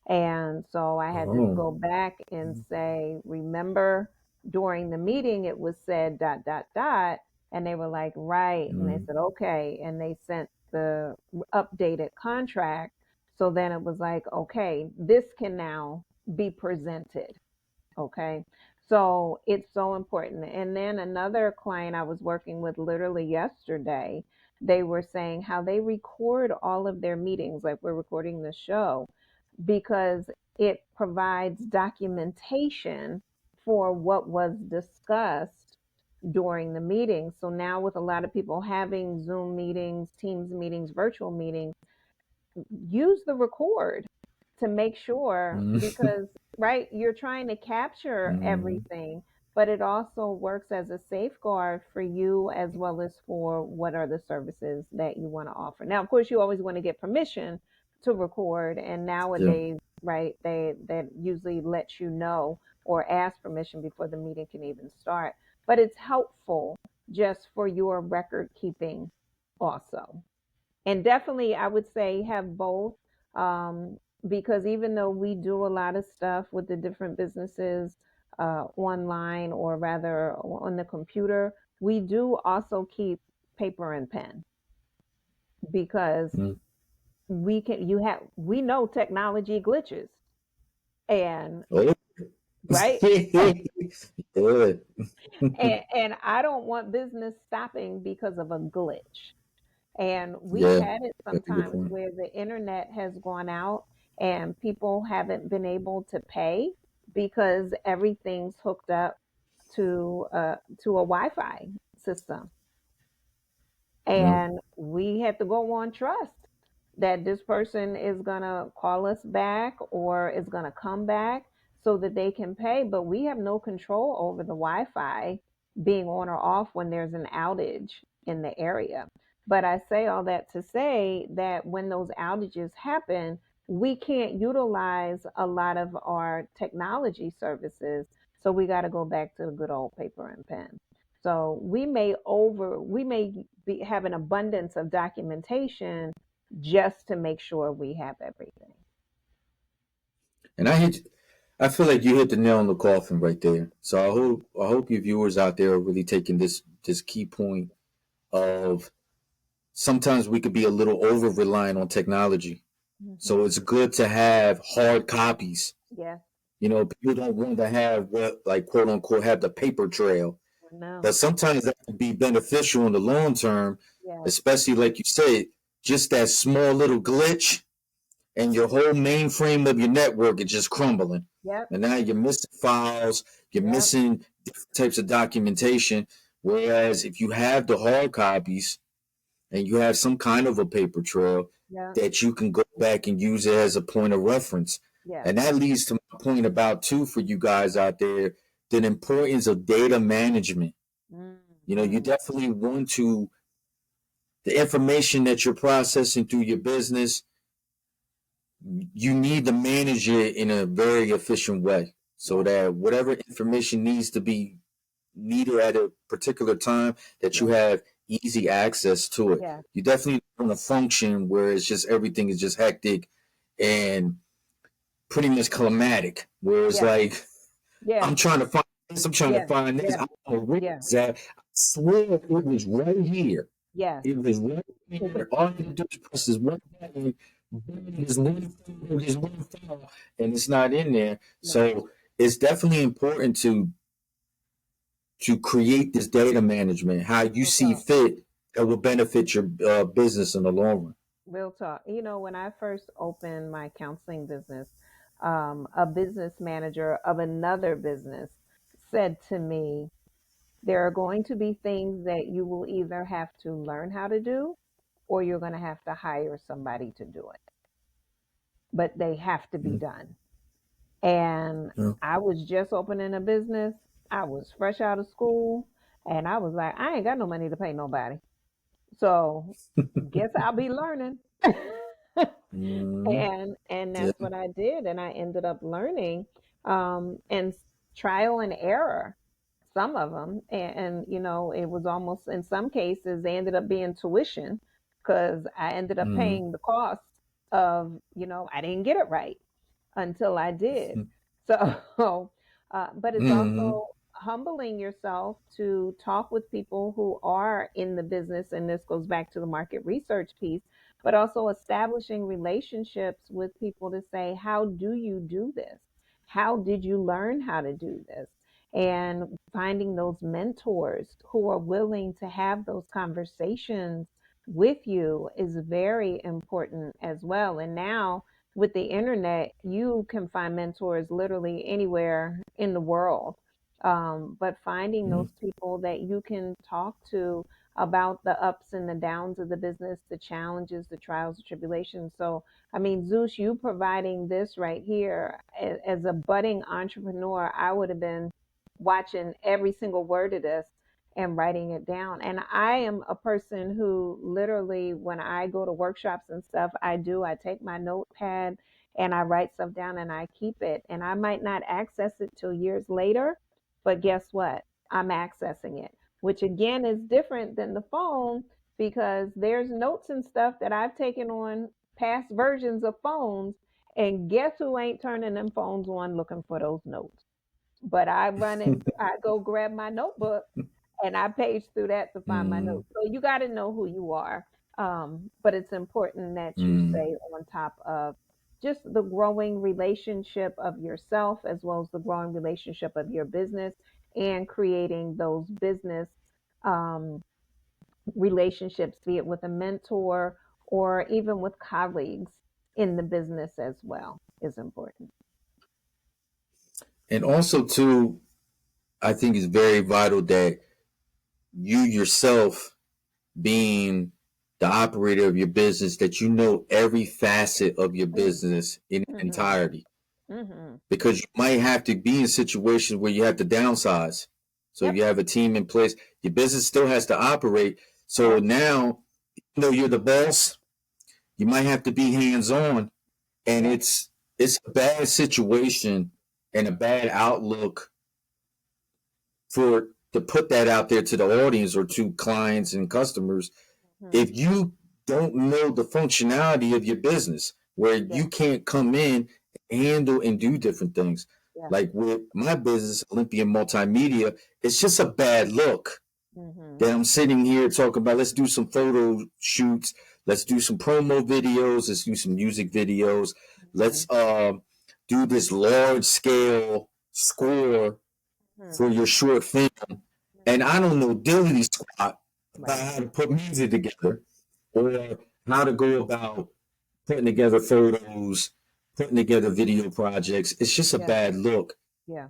And so I had to Oh. go back and say, remember during the meeting it was said dot dot dot. And they were like, right. And they Mm. said, okay. And they sent the updated contract. So then it was like, okay, this can now be presented. Okay. So it's so important. And then another client I was working with literally yesterday, they were saying how they record all of their meetings, like we're recording the show, because it provides documentation for what was discussed during the meeting. So now, with a lot of people having Zoom meetings, Teams meetings, virtual meetings, use the record to make sure Mm. because right you're trying to capture Mm. everything, but it also works as a safeguard for you as well as for what are the services that you want to offer. Now of course you always want to get permission to record, and Yeah. nowadays right they that usually lets you know or ask permission before the meeting can even start, but it's helpful just for your record keeping also. And definitely I would say have both, um, because even though we do a lot of stuff with the different businesses online or rather on the computer, we do also keep paper and pen because Mm. we know technology glitches and Oh. right. Yeah. And I don't want business stopping because of a glitch. And we've Yeah. had it Very good sometimes point. where the internet has gone out and people haven't been able to pay because everything's hooked up to a Wi-Fi system. Yeah. And we have to go on trust that this person is going to call us back or is going to come back so that they can pay. But we have no control over the Wi Fi being on or off when there's an outage in the area. But I say all that to say that when those outages happen, we can't utilize a lot of our technology services. So we got to go back to the good old paper and pen. So we may have an abundance of documentation just to make sure we have everything. And I feel like you hit the nail on the coffin right there. So I hope your viewers out there are really taking this key point of sometimes we could be a little over reliant on technology. So Hmm. it's good to have hard copies. Yes. People don't want to have what, like, quote unquote, have the paper trail. No. But sometimes that can be beneficial in the long term, Yes. especially like you said, just that small little glitch. and your whole mainframe of your network is just crumbling. Yep. And now you're missing files, you're Yep. missing different types of documentation. Whereas if you have the hard copies and you have some kind of a paper trail Yep. that you can go back and use it as a point of reference. Yes. And that leads to my point about, too, for you guys out there, the importance of data management. You Mm-hmm. definitely want to, the information that you're processing through your business, you need to manage it in a very efficient way so Yes. that whatever information needs to be needed at a particular time, that you Yes. have easy access to it. Yes. You definitely want to function where it's just everything is just hectic and pretty much climatic, where it's Yes. like, Yes. I'm trying to find this, I'm trying to Yes. find this, Yes. I don't know where Yes. it's at. I swear it was right here. Yes. It was right here. All you do is press this one button, there's one photo, there's one file, and it's not in there. Yes. So it's definitely important to create this data management, how you Real see talk. fit that will benefit your business in the long run. Real talk. When I first opened my counseling business, a business manager of another business said to me, there are going to be things that you will either have to learn how to do or you're going to have to hire somebody to do it. But they have to be Mm-hmm. done. And Yeah. I was just opening a business. I was fresh out of school. And I was like, I ain't got no money to pay nobody. So guess I'll be learning. Mm-hmm. And Yeah. that's what I did, and I ended up learning, and trial and error, some of them, and it was almost, in some cases they ended up being tuition because I ended up Mm-hmm. paying the cost of, I didn't get it right until I did. So, but it's Mm-hmm. also humbling yourself to talk with people who are in the business. And this goes back to the market research piece, but also establishing relationships with people to say, how do you do this? How did you learn how to do this? And finding those mentors who are willing to have those conversations with you is very important as well. And now, with the internet, you can find mentors literally anywhere in the world. But finding Mm-hmm. those people that you can talk to about the ups and the downs of the business, the challenges, the trials, the tribulations. So, I mean, Zeus, you providing this right here as a budding entrepreneur, I would have been watching every single word of this and writing it down. And I am a person who literally, when I go to workshops and stuff, I take my notepad and I write stuff down and I keep it. And I might not access it till years later, but guess what? I'm accessing it, which again is different than the phone because there's notes and stuff that I've taken on past versions of phones. And guess who ain't turning them phones on looking for those notes? But I go grab my notebook and I page through that to find my Mm-hmm. notes. So you got to know who you are. But it's important that you Mm-hmm. stay on top of just the growing relationship of yourself as well as the growing relationship of your business and creating those business um, relationships, be it with a mentor or even with colleagues in the business as well, is important. And also, too, I think it's very vital that you yourself, being the operator of your business, that you know every facet of your business in Mm-hmm. entirety, Mm-hmm. because you might have to be in situations where you have to downsize. So Yep. you have a team in place. Your business still has to operate. So Yep. now, you're the boss, you might have to be hands on, and Yep. it's a bad situation and a bad outlook for to put that out there to the audience or to clients and customers Mm-hmm. if you don't know the functionality of your business, where Yes. you can't come in, handle, and do different things. Yes. Like with my business, Olympian Multimedia, it's just a bad look Mm-hmm. that I'm sitting here talking about. Let's do some photo shoots. Let's do some promo videos. Let's do some music videos. Mm-hmm. Let's do this large scale score Mm-hmm. for your short film. And Mm-hmm. I don't know diddly squat about Right. how to put music together or how to go about putting together photos, putting together video projects. It's just a Yeah. bad look. Yeah.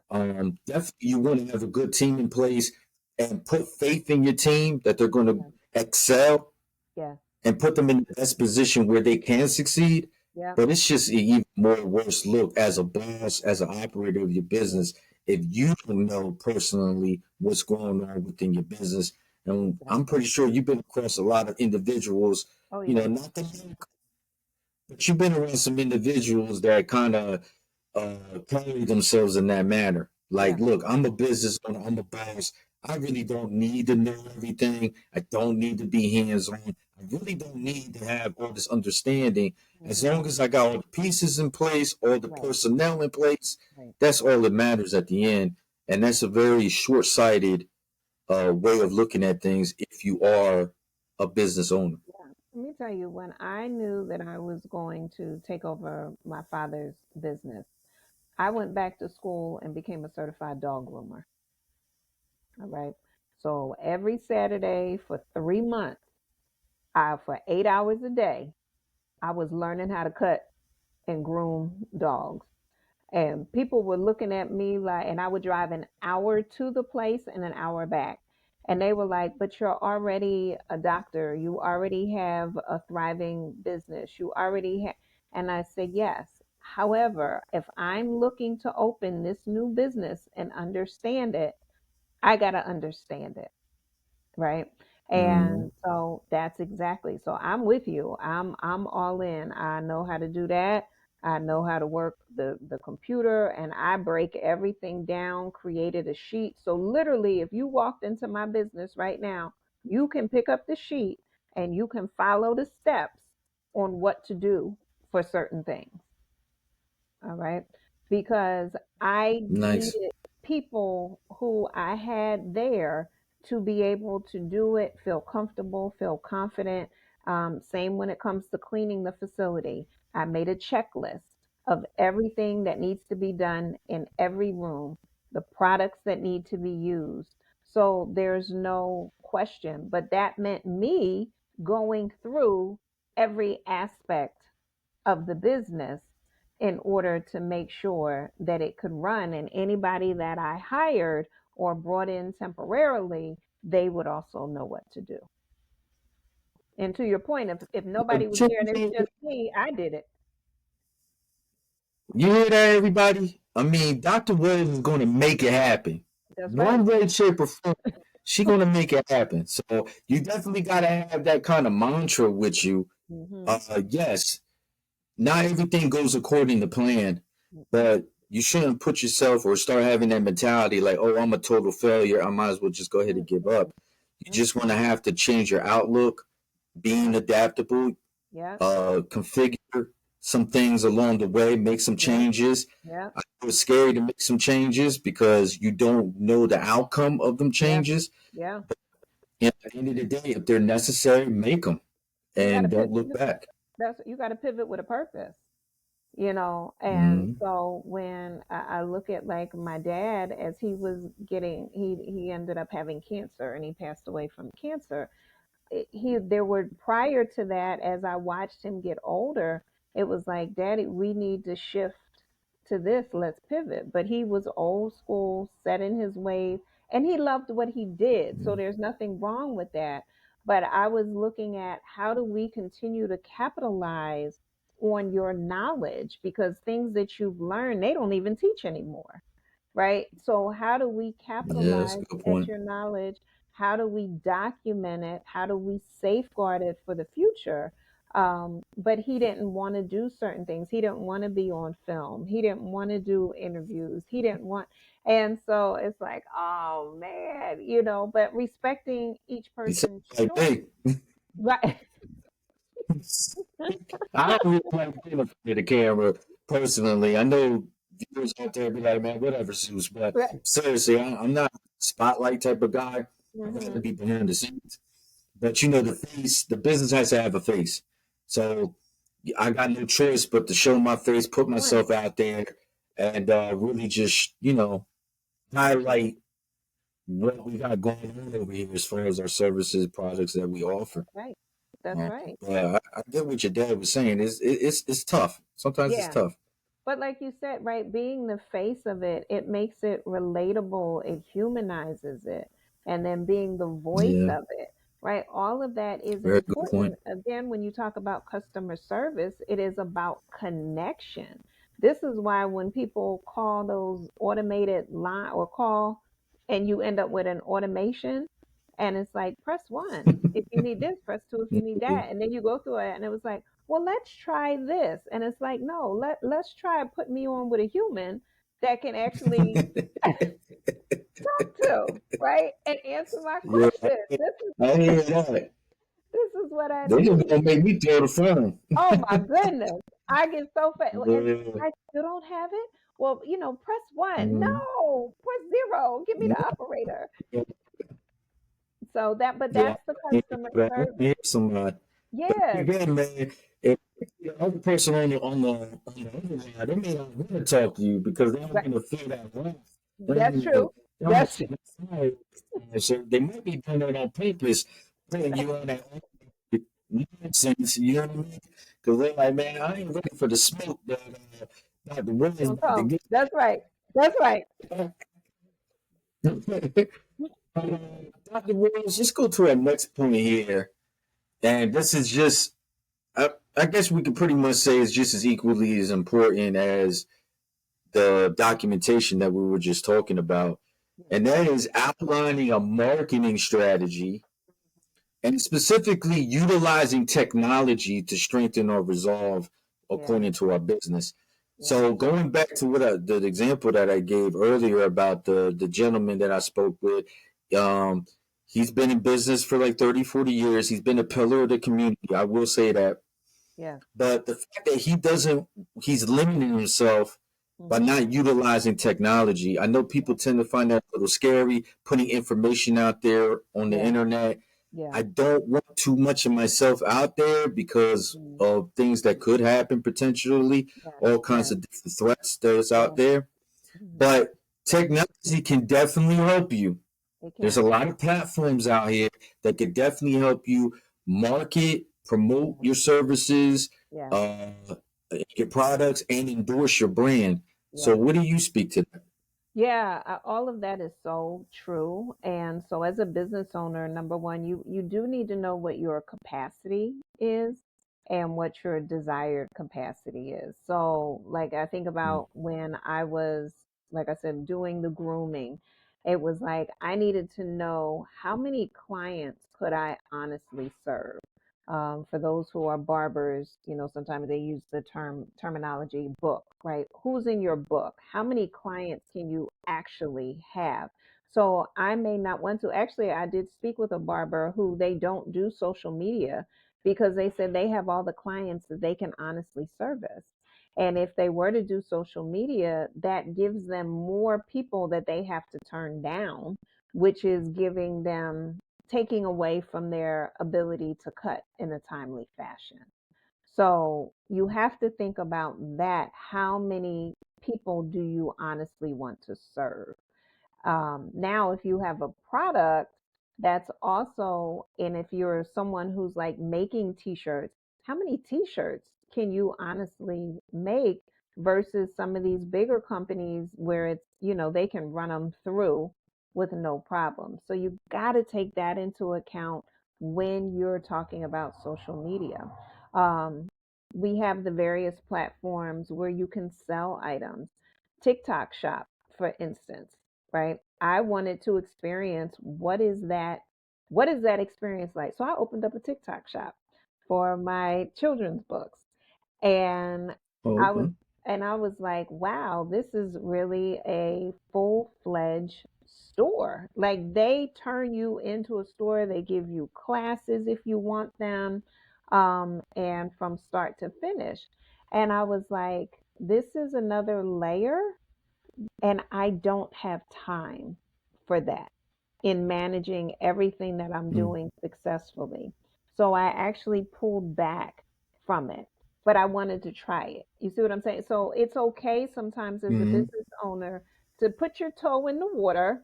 Definitely, you want to have a good team in place and put faith in your team that they're going to Yeah. excel Yeah. and put them in the best position where they can succeed. Yeah. But it's just an even more worse look as a boss, as an operator of your Yeah. business, if you don't know personally what's going on within your business. And I'm Exactly. pretty sure you've been across a lot of individuals, Oh you know, yeah. not the, but you've been around some individuals that kind of carry themselves in that manner. Yeah. Like, look, I'm a business owner, I'm a boss. I really don't need to know everything. I don't need to be hands on. I really don't need to have all this understanding. As Hmm. long as I got all the pieces in place, all the Right. personnel in place, Right. that's all that matters at the end. And that's a very short sighted way of looking at things if you are a business owner. Yeah. Let me tell you, when I knew that I was going to take over my father's business, I went back to school and became a certified dog groomer. All right. So every Saturday for 3 months, for 8 hours a day, I was learning how to cut and groom dogs. And people were looking at me like, and I would drive an hour to the place and an hour back. And they were like, but you're already a doctor. You already have a thriving business. You already have. And I said, yes. However, if I'm looking to open this new business and understand it, I got to understand it. Right. Mm-hmm. And so that's exactly. So I'm with you. I'm all in. I know how to do that. I know how to work the computer, and I break everything down, created a sheet. So literally if you walked into my business right now, you can pick up the sheet and you can follow the steps on what to do for certain things. All right. Because I Nice. needed people who I had there to be able to do it, feel comfortable, feel confident. Same when it comes to cleaning the facility. I made a checklist of everything that needs to be done in every room, the products that need to be used. So there's no question. But that meant me going through every aspect of the business in order to make sure that it could run. And anybody that I hired or brought in temporarily, they would also know what to do. And to your point, if nobody was there and it's just me, I did it. You hear that, everybody? I mean, Dr. Williams is going to make it happen. That's right. One way, shape, or form, she going to make it happen. So you definitely got to have that kind of mantra with you. Hmm. Yes, not everything goes according to plan, Hmm. but you shouldn't put yourself or start having that mentality like, oh, I'm a total failure. I might as well just go ahead and give Hmm. up. You just want to have to change your outlook, being Yeah. adaptable, Yeah. configure some things along the way, make some Yeah. changes. Yeah. I know it's scary to make some changes because you don't know the outcome of them Yeah. changes. Yeah. And at the end of the day, if they're necessary, make them You got to and don't pivot. look back. You got to pivot with a purpose. And Mm-hmm. so when I look at like my dad, as he was getting, he ended up having cancer and he passed away from cancer. He there were prior to that, as I watched him get older, it was like, Daddy, we need to shift to this, let's pivot. But he was old school, set in his ways, and he loved what he did, so there's nothing wrong with that. But I was looking at, how do we continue to capitalize on your knowledge, because things that you've learned they don't even teach anymore, right? So, how do we Yeah, that's a capitalize good at point. your knowledge? How do we document it? How do we safeguard it for the future? But he didn't want to do certain things. He didn't want to be on film. He didn't want to do interviews. He didn't want, and so it's like, oh man, but respecting each He said, person's like, choice, hey, right? I don't really like being in front of the camera personally. I know viewers out there be like, man, whatever, Zeus. But Right. seriously, I'm not a spotlight type of guy. I'd rather Hmm. be behind the scenes. But you know, the face, the business has to have a face. So I got no choice but to show my face, put Right. myself out there, and really just, highlight what we got going on over here as far as our services, products that we offer. Right. That's right. Yeah, I get what your dad was saying. It's tough. Sometimes it's Yeah. tough. But like you said, right, being the face of it, it makes it relatable, it humanizes it. And then being the voice Yeah, of it, right? All of that is very good point. important. Again, when you talk about customer service, it is about connection. This is why when people call those automated line or call and you end up with an automation and it's like press 1 if you need this, press 2 if you need Mhm. that. And then you go through it and it was like, well, let's try this. And it's like, no, let's try put me on with a human that can actually talk to, right? And answer my Yeah, questions. I hear that. This is what I They just need. gonna make me throw the phone. Oh my goodness. I get so fat. And Yeah. I still don't have it. Well, press 1. Mm. No, press 0. Give me the operator. Yeah, So but yeah. that's the I customer want to service. hear somebody. But Yeah, again, man, if the other person on the other line, they may not want to talk to you because they don't right. want to feel that wrong. They don't That's want to. true. They don't want That's to get fired. So they might be doing it on purpose, putting right. you on that nonsense. You know what I mean? Because they're like, man, I ain't ready for the smoke that Dr. Will's Don't about to come. get. That's right. That's right. Dr. Williams, let's go to our next point here. And this is just, I guess we could pretty much say it's just as equally as important as the documentation that we were just talking about. And that is outlining a marketing strategy and specifically utilizing technology to strengthen or resolve Yeah. according to our business. Yeah. So going back to the example that I gave earlier about the gentleman that I spoke with, um, he's been in business for like 30, 40 years. He's been a pillar of the community. I will say that. Yeah. But the fact that he's limiting himself by Hmm. not utilizing technology. I know people tend to find that a little scary, putting information out there on the Yeah. internet. Yeah. I don't want too much of myself out there because Mhm. of things that could happen potentially, Yes. all kinds Yes. of different threats that is out Yes. there. Mhm. But technology can definitely help you. It There's a can. lot of platforms out here that could definitely help you market, promote Yeah. your services, Yeah. uh, your products, and endorse your brand. So, Yeah. what do you speak to that? Yeah, all of that is so true. And so as a business owner, number one, you do need to know what your capacity is and what your desired capacity is. So like I think about when I was, like I said, doing the grooming, it was like I needed to know how many clients could I honestly serve. For those who are barbers, sometimes they use the terminology book, right? Who's in your book? How many clients can you actually have? So I may not want to. Actually, I did speak with a barber who they don't do social media because they said they have all the clients that they can honestly service. And if they were to do social media, that gives them more people that they have to turn down, which is giving them taking away from their ability to cut in a timely fashion. So you have to think about that. How many people do you honestly want to serve? Now, if you have a product that's also, and if you're someone who's like making t-shirts, how many t-shirts can you honestly make versus some of these bigger companies where they can run them through with no problem. So you got to take that into account when you're talking about social media. Um, we have the various platforms where you can sell items. TikTok Shop, for instance, right? I wanted to experience what is that experience like? So I opened up a TikTok shop for my children's books. And Oh, I was okay. and I was like, wow, this is really a full-fledged store. Like they turn you into a store, they give you classes if you want them, and from start to finish. And I was like, this is another layer and I don't have time for that in managing everything that I'm Mm, doing successfully. So I actually pulled back from it, but I wanted to try it. You see what I'm saying? So it's okay sometimes as a mm, business owner to put your toe in the water,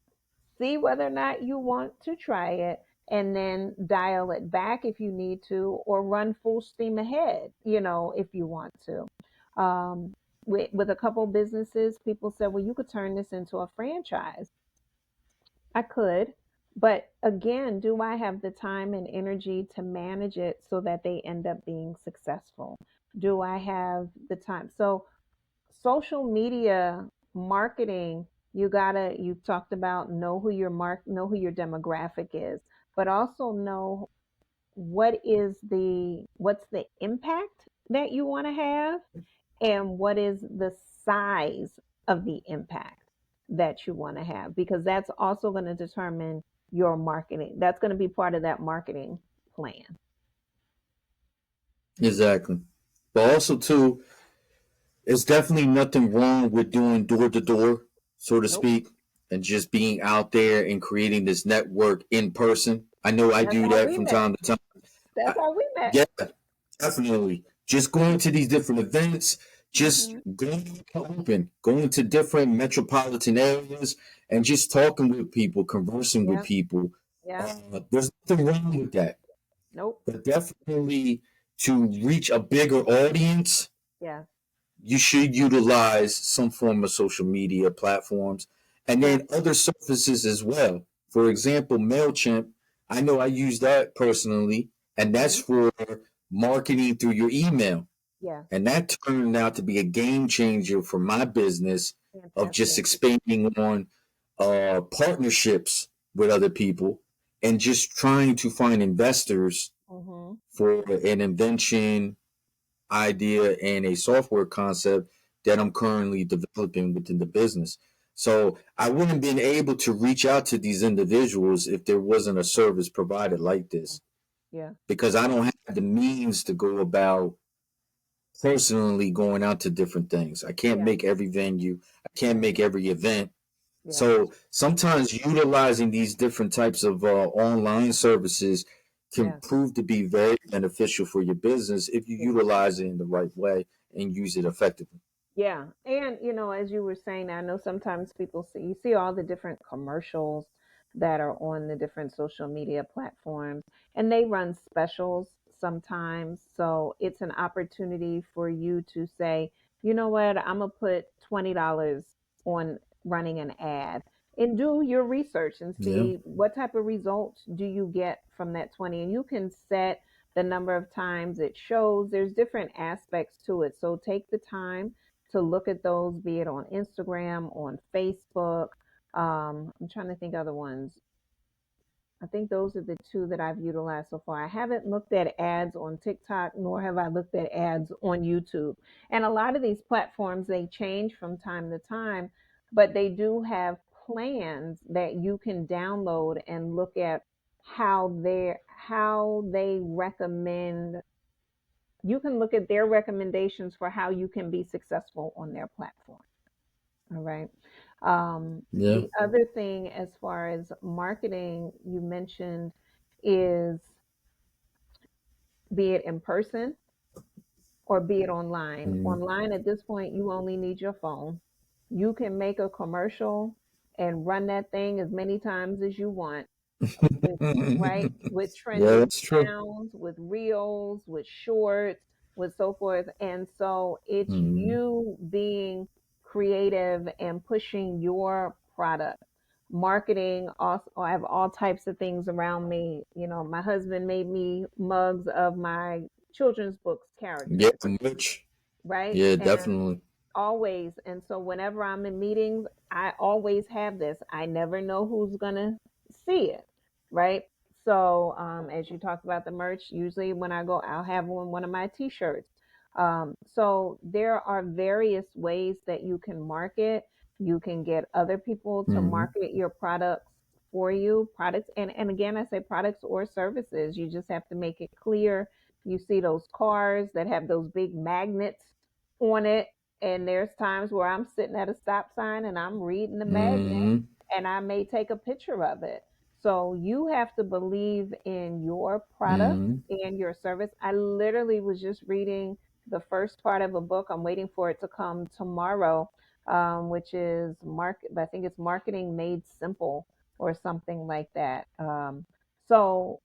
see whether or not you want to try it, and then dial it back if you need to, or run full steam ahead, if you want to. Um, with a couple businesses, people said, well, you could turn this into a franchise. I could, but again, do I have the time and energy to manage it so that they end up being successful? Do I have the time? So, social media marketing, you talked about know who your demographic is, but also know what's the impact that you want to have, and what is the size of the impact that you want to have, because that's also going to determine your marketing. That's going to be part of that marketing plan. Exactly. But also too, it's definitely nothing wrong with doing door to door, so to Nope. speak, and just being out there and creating this network in person. I know I That's do how that we from met. time to time. That's I, how we met. yeah, definitely. Just going to these different events, just Hmm. going to different metropolitan areas, and just talking with people, conversing with Yeah. people. Yeah. There's nothing wrong with that, Nope. but definitely to reach a bigger audience, Yeah. you should utilize some form of social media platforms and Yeah. then other services as well. For example, MailChimp, I know I use that personally, and that's Hmm. for marketing through your email. Yeah. And that turned out to be a game changer for my business of just Fantastic. expanding on partnerships with other people and just trying to find investors Hmm. for an invention idea and a software concept that I'm currently developing within the business. So I wouldn't have been able to reach out to these individuals if there wasn't a service provided like this, Yeah. because I don't have the means to go about personally going out to different things. I can't Yeah. make every venue, I can't Yeah. make every event. Yeah. So sometimes utilizing these different types of online services can Yeah. prove to be very beneficial for your business if you Yeah. utilize it in the right way and use it effectively. Yeah. And, as you were saying, I know sometimes you see all the different commercials that are on the different social media platforms, and they run specials sometimes. So it's an opportunity for you to say, you know what, I'm going to put $20 on running an ad, and do your research and Yeah. see what type of results do you get from that 20. And you can set the number of times it shows. There's different aspects to it. So take the time to look at those, be it on Instagram, on Facebook. I'm trying to think other ones. I think those are the two that I've utilized so far. I haven't looked at ads on TikTok, nor have I looked at ads on YouTube. And a lot of these platforms, they change from time to time, but they do have plans that you can download and look at how they recommend. You can look at their recommendations for how you can be successful on their platform. All right. Yeah. The other thing, as far as marketing, you mentioned is, be it in person or be it online. Mm. Online, at this point, you only need your phone. You can make a commercial and run that thing as many times as you want, with right, with Yeah, trending that's true. sounds, with reels, with shorts, with so forth. And so it's Mm. you being creative and pushing your product. Marketing also, I have all types of things around me. My husband made me mugs of my children's books Yeah, characters, much. right? Yeah, And definitely. always. And so whenever I'm in meetings, I always have this. I never know who's going to see it, right? So, as you talked about the merch, usually when I go, I'll have one of my t-shirts. So there are various ways that you can market. You can get other people to Mm. market your products for you, products. And again, I say products or services. You just have to make it clear. You see those cars that have those big magnets on it, and there's times where I'm sitting at a stop sign and I'm reading the magnet, Mm. and I may take a picture of it. So you have to believe in your product Mm. and your service. I literally was just reading the first part of a book. I'm waiting for it to come tomorrow, which is I think it's Marketing Made Simple or something like that. So,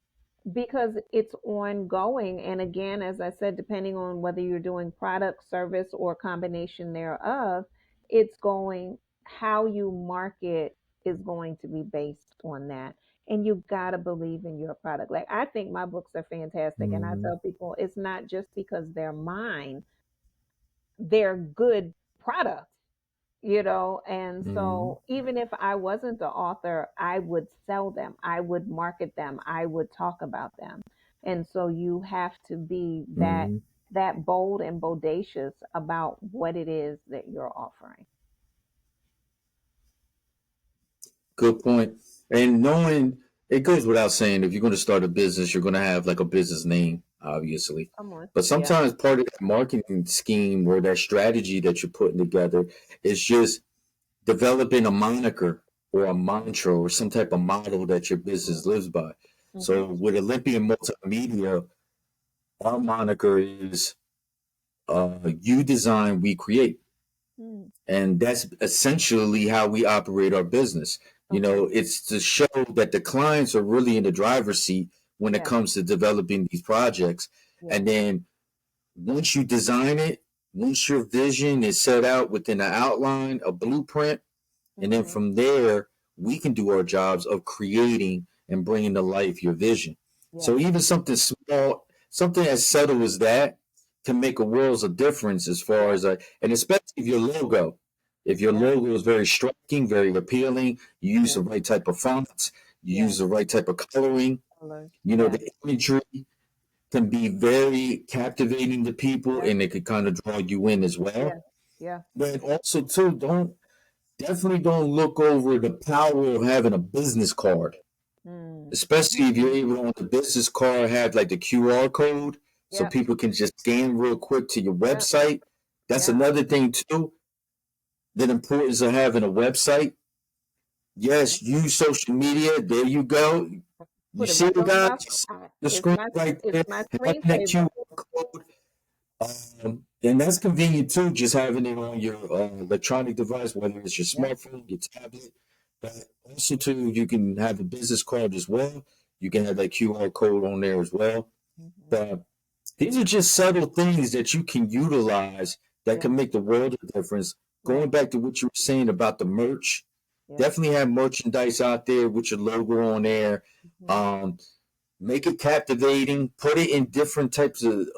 because it's ongoing, and again, as I said, depending on whether you're doing product, service, or combination thereof, it's going, how you market is going to be based on that. And you got to believe in your product. Like, I think my books are fantastic, and I Mm-hmm. tell people it's not just because they're mine, they're good products, and Mm-hmm. so even if I wasn't the author, I would sell them, I would market them, I would talk about them. And so you have to be Mm-hmm. that bold and bodacious about what it is that you're offering. Good point. And knowing it goes without saying, if you're going to start a business, you're going to have like a business name, obviously. Come on. But Yeah. sometimes part of that marketing scheme or that strategy that you're putting together is just developing a moniker or a mantra or some type of model that your business lives by. Mm-hmm. So with Olympian Multimedia, our moniker is you design, we create. Mm. And that's essentially how we operate our business. You Okay. know, it's to show that the clients are really in the driver's seat when it Yeah. comes to developing these projects. Yeah. And then once you design it, once your vision is set out within an outline, a blueprint, and then Mm-hmm. from there, we can do our jobs of creating and bringing to life your vision. Yeah. So even something small, something as subtle as that can make a world of difference as far Yeah. as and especially if your logo. If your Yeah. logo is very striking, very appealing, you use Yeah. the right type of fonts, you Yeah. use the right type of coloring, Colors. you know, Yeah. the imagery can be very captivating to people Yeah. and it can kind of draw you in as Yeah. well. Yeah. But also too, don't definitely don't look over the power of having a business card, Mm. especially if you're able to on the business card have like the QR code so Yep. people can just scan real quick to your Yep. website. That's Yeah. another thing too. The importance of having a website. Yes, use social media. There you go. You Put it see right it, on guys? my. You see I, the screen right it's there. my Having that screensaver. QR code. And that's convenient too, just having it on your electronic device, whether it's your Yep. smartphone, your tablet. But also too, you can have a business card as well. You can have that QR code on there as well. Hmm. But these are just subtle things that you can utilize that Yeah. can make the world of difference. Yeah. Going back to what you were saying about the merch, Yeah. definitely have merchandise out there with your logo on there. Hmm. Um, Make it captivating, put it in different types of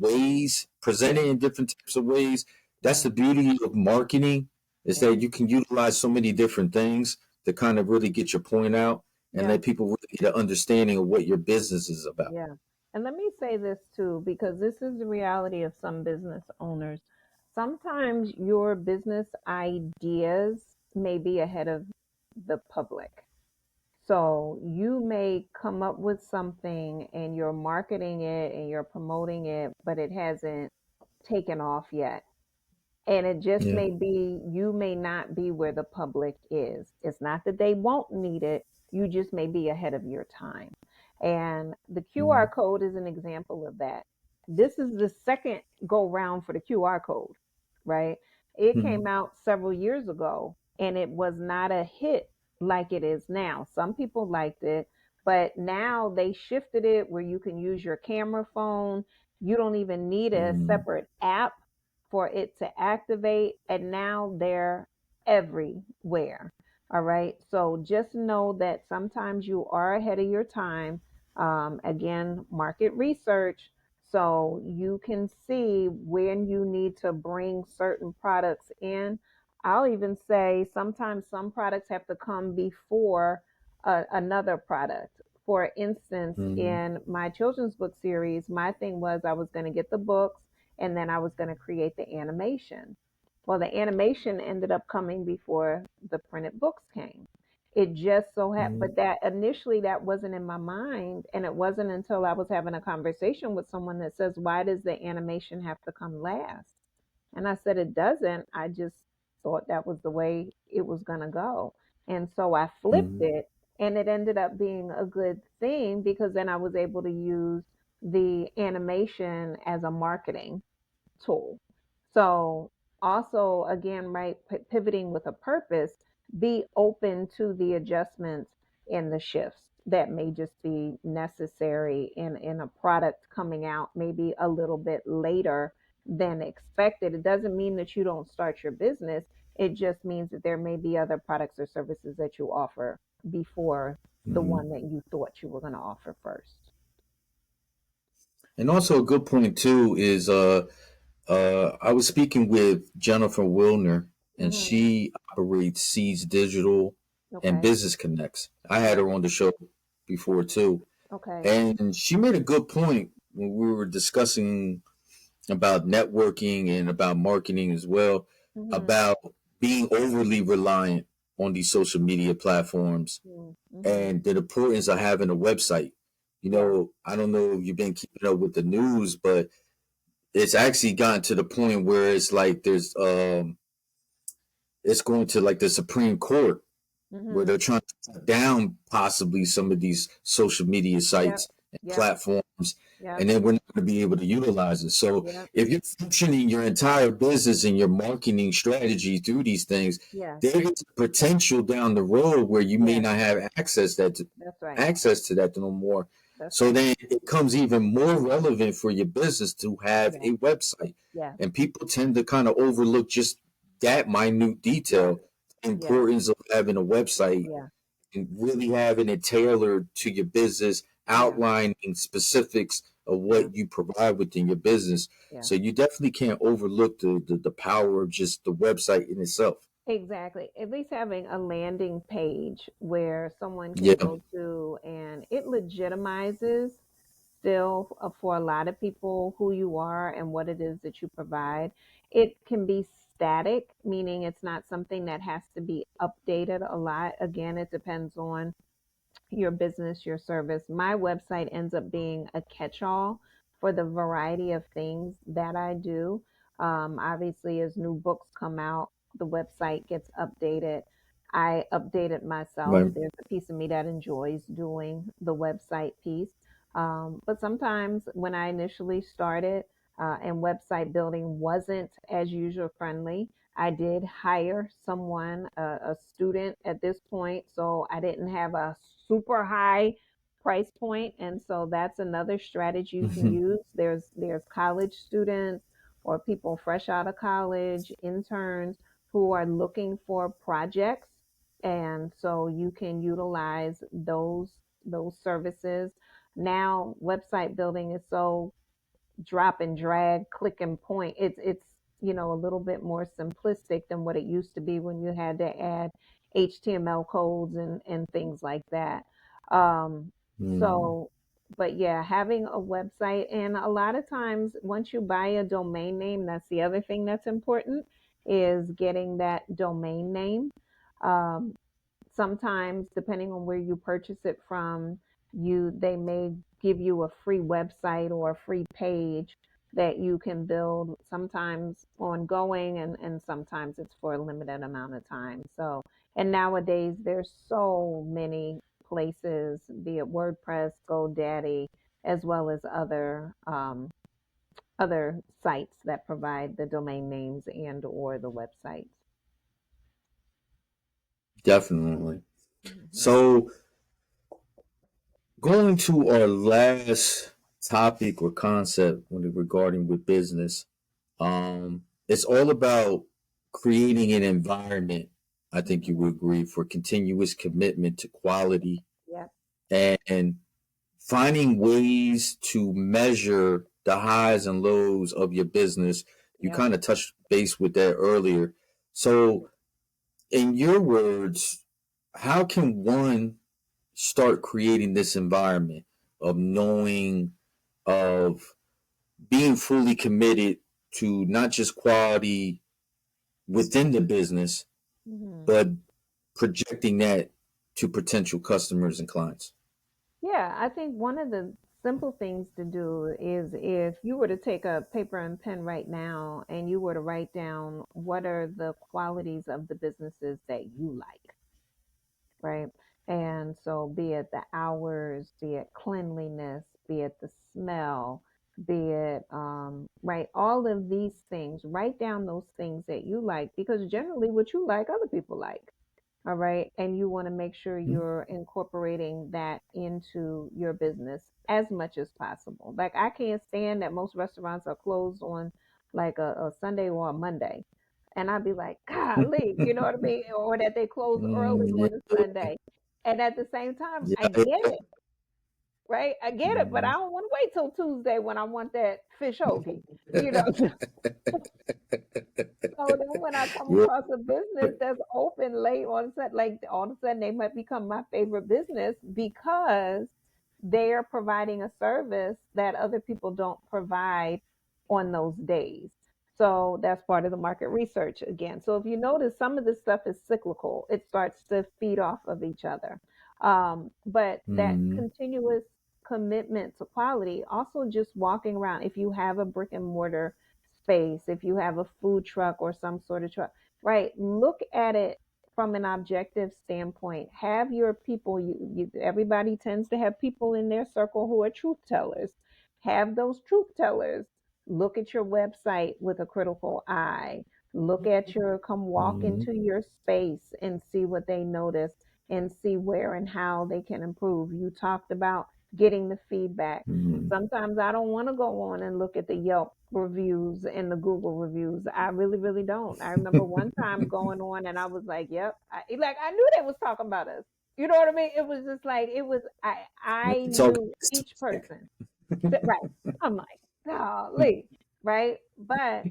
ways, present Yeah. it in different types of ways. That's Yeah. the beauty of marketing, is Yeah. that you can utilize so many different things to kind of really get your point out and Yeah. let people really get an understanding of what your business is about. Yeah. And let me say this too, because this is the reality of some business owners. Sometimes your business ideas may be ahead of the public. So you may come up with something and you're marketing it and you're promoting it, but it hasn't taken off yet. And it just Yeah. may be, you may not be where the public is. It's not that they won't need it, you just may be ahead of your time. And the QR Mm-hmm. code is an example of that. This is the second go round for the QR code, right? It came out several years ago and it was not a hit like it is now. Some people liked it, but now they shifted it where you can use your camera phone. You don't even need a Mm-hmm. separate app for it to activate, and now they're everywhere. All right. So just know that sometimes you are ahead of your time. Again, market research. So you can see when you need to bring certain products in. I'll even say sometimes some products have to come before another product. For instance, Mm-hmm. in my children's book series, my thing was I was going to get the books and then I was going to create the animation. Well, the animation ended up coming before the printed books came. It just so happened, Mm-hmm. but that initially that wasn't in my mind, and it wasn't until I was having a conversation with someone that says, "Why does the animation have to come last?" And I said, "It doesn't. I just thought that was the way it was going to go." And so I flipped Mm-hmm. it, and it ended up being a good thing because then I was able to use the animation as a marketing tool. So, also, again, right, pivoting with a purpose, be open to the adjustments and the shifts. that may just be necessary in a product coming out maybe a little bit later than expected. It doesn't mean that you don't start your business. It just means that there may be other products or services that you offer before the Mhm. one that you thought you were going to offer first. And also a good point too is I was speaking with Jennifer Wilner, and Hmm. she operates Seeds Digital and Okay. Business Connects. I had Yep. her on the show before too, Okay. and she made a good point when we were discussing about networking and about marketing as well, Hmm. about being overly reliant on these social media platforms Mm-hmm. and the importance of having a website. Yeah. I don't know if you've been keeping up with the news, but it's actually gotten to the point where it's like it's going to like the Supreme Court where Hmm. they're trying to cut down possibly some of these social media Yep. sites and Yep. platforms, Yep. and then we're not going to be able to utilize it. So Yep. if you're functioning your entire business and your marketing strategy through these things, Yes. there is potential down the road where you may Yes. not have That's right. access to that no more. That's So right. then it becomes even more relevant for your business to have Yes. a website. Yes. And people tend to kind of overlook just that minute Yeah. detail, the Yeah. importance of having a website Yeah. and really having it tailored to your business, Yeah. outlining specifics of Yeah. what you provide within your business. Yeah. So you definitely can't overlook the power of just the website in itself. Exactly. At least having a landing page where someone can Yeah. go to and it legitimizes still for a lot of people who you are and what it is that you provide. It can be static, meaning it's not something that has to be updated a lot. Again, it depends on your business, your service. My website ends up being a catch all for the variety of things that I do. Obviously, as new books come out, the website gets updated. I update it myself. Right. There's a piece of me that enjoys doing the website piece. But sometimes when I initially started and website building wasn't as user friendly, I did hire someone, a student at this point, so I didn't have a super high price point, and so that's another strategy you can use. There's college students or people fresh out of college, interns who are looking for projects, and so you can utilize those services. Now, website building is so drop and drag, click and point. It's a little bit more simplistic than what it used to be when you had to add HTML codes and things like that. Um, Mm, so, but yeah, having a website and a lot of times once you buy a domain name, that's the other thing that's important is getting that domain name. Um, Sometimes depending on where you purchase it from, they may give you a free website or a free page that you can build, sometimes ongoing, and sometimes it's for a limited amount of time. So, and nowadays there's so many places, be it WordPress, GoDaddy, as well as other sites that provide the domain names and or the websites. definitely. Hmm. So going to our last topic or concept regarding with business, it's all about creating an environment. I think you Hmm. would agree for continuous commitment to quality Yep. and finding ways to measure the highs and lows of your business. You Yep. kind of touched base with that earlier. So, in your words, how can one start creating this environment of knowing, of being fully committed to not just quality within the business, Hmm. but projecting that to potential customers and clients? Yeah, I think one of the simple things to do is if you were to take a paper and pen right now and you were to write down what are the qualities of the businesses that you like, right? And so, be it the hours, be it cleanliness, be it the smell, be it, right, all of these things, write down those things that you like because generally what you like, other people like, All right. And you want to make sure you're incorporating that into your business as much as possible. Like, I can't stand that most restaurants are closed on like a Sunday or a Monday. And I'd be like, golly, you know what I mean? Or that they close early Yeah, on a Sunday. And at the same time, yeah, I yeah. get it, right? I get it, but I Mhm. don't want to wait till Tuesday when I want that fish hoagie, you know? So then when I come Yeah. across a business that's open late, all of a sudden they might become my favorite business because they're providing a service that other people don't provide on those days. So that's part of the market research again. So if you notice, some of this stuff is cyclical. It starts to feed off of each other. But that Mhm. continuous commitment to quality, also just walking around, if you have a brick and mortar space, if you have a food truck or some sort of truck, right? Look at it from an objective standpoint. Have your people, everybody tends to have people in their circle who are truth tellers. Have those truth tellers look at your website with a critical eye. Come walk Mhm. into your space and see what they notice and see where and how they can improve. You talked about getting the feedback. Mhm. Sometimes I don't want to go on and look at the Yelp reviews and the Google reviews. I really, really don't. I remember one time going on and I was like, "Yep," I knew they was talking about us. You know what I mean? It was just like it was. I It's all knew it's each person. Right. I'm like, golly, right? But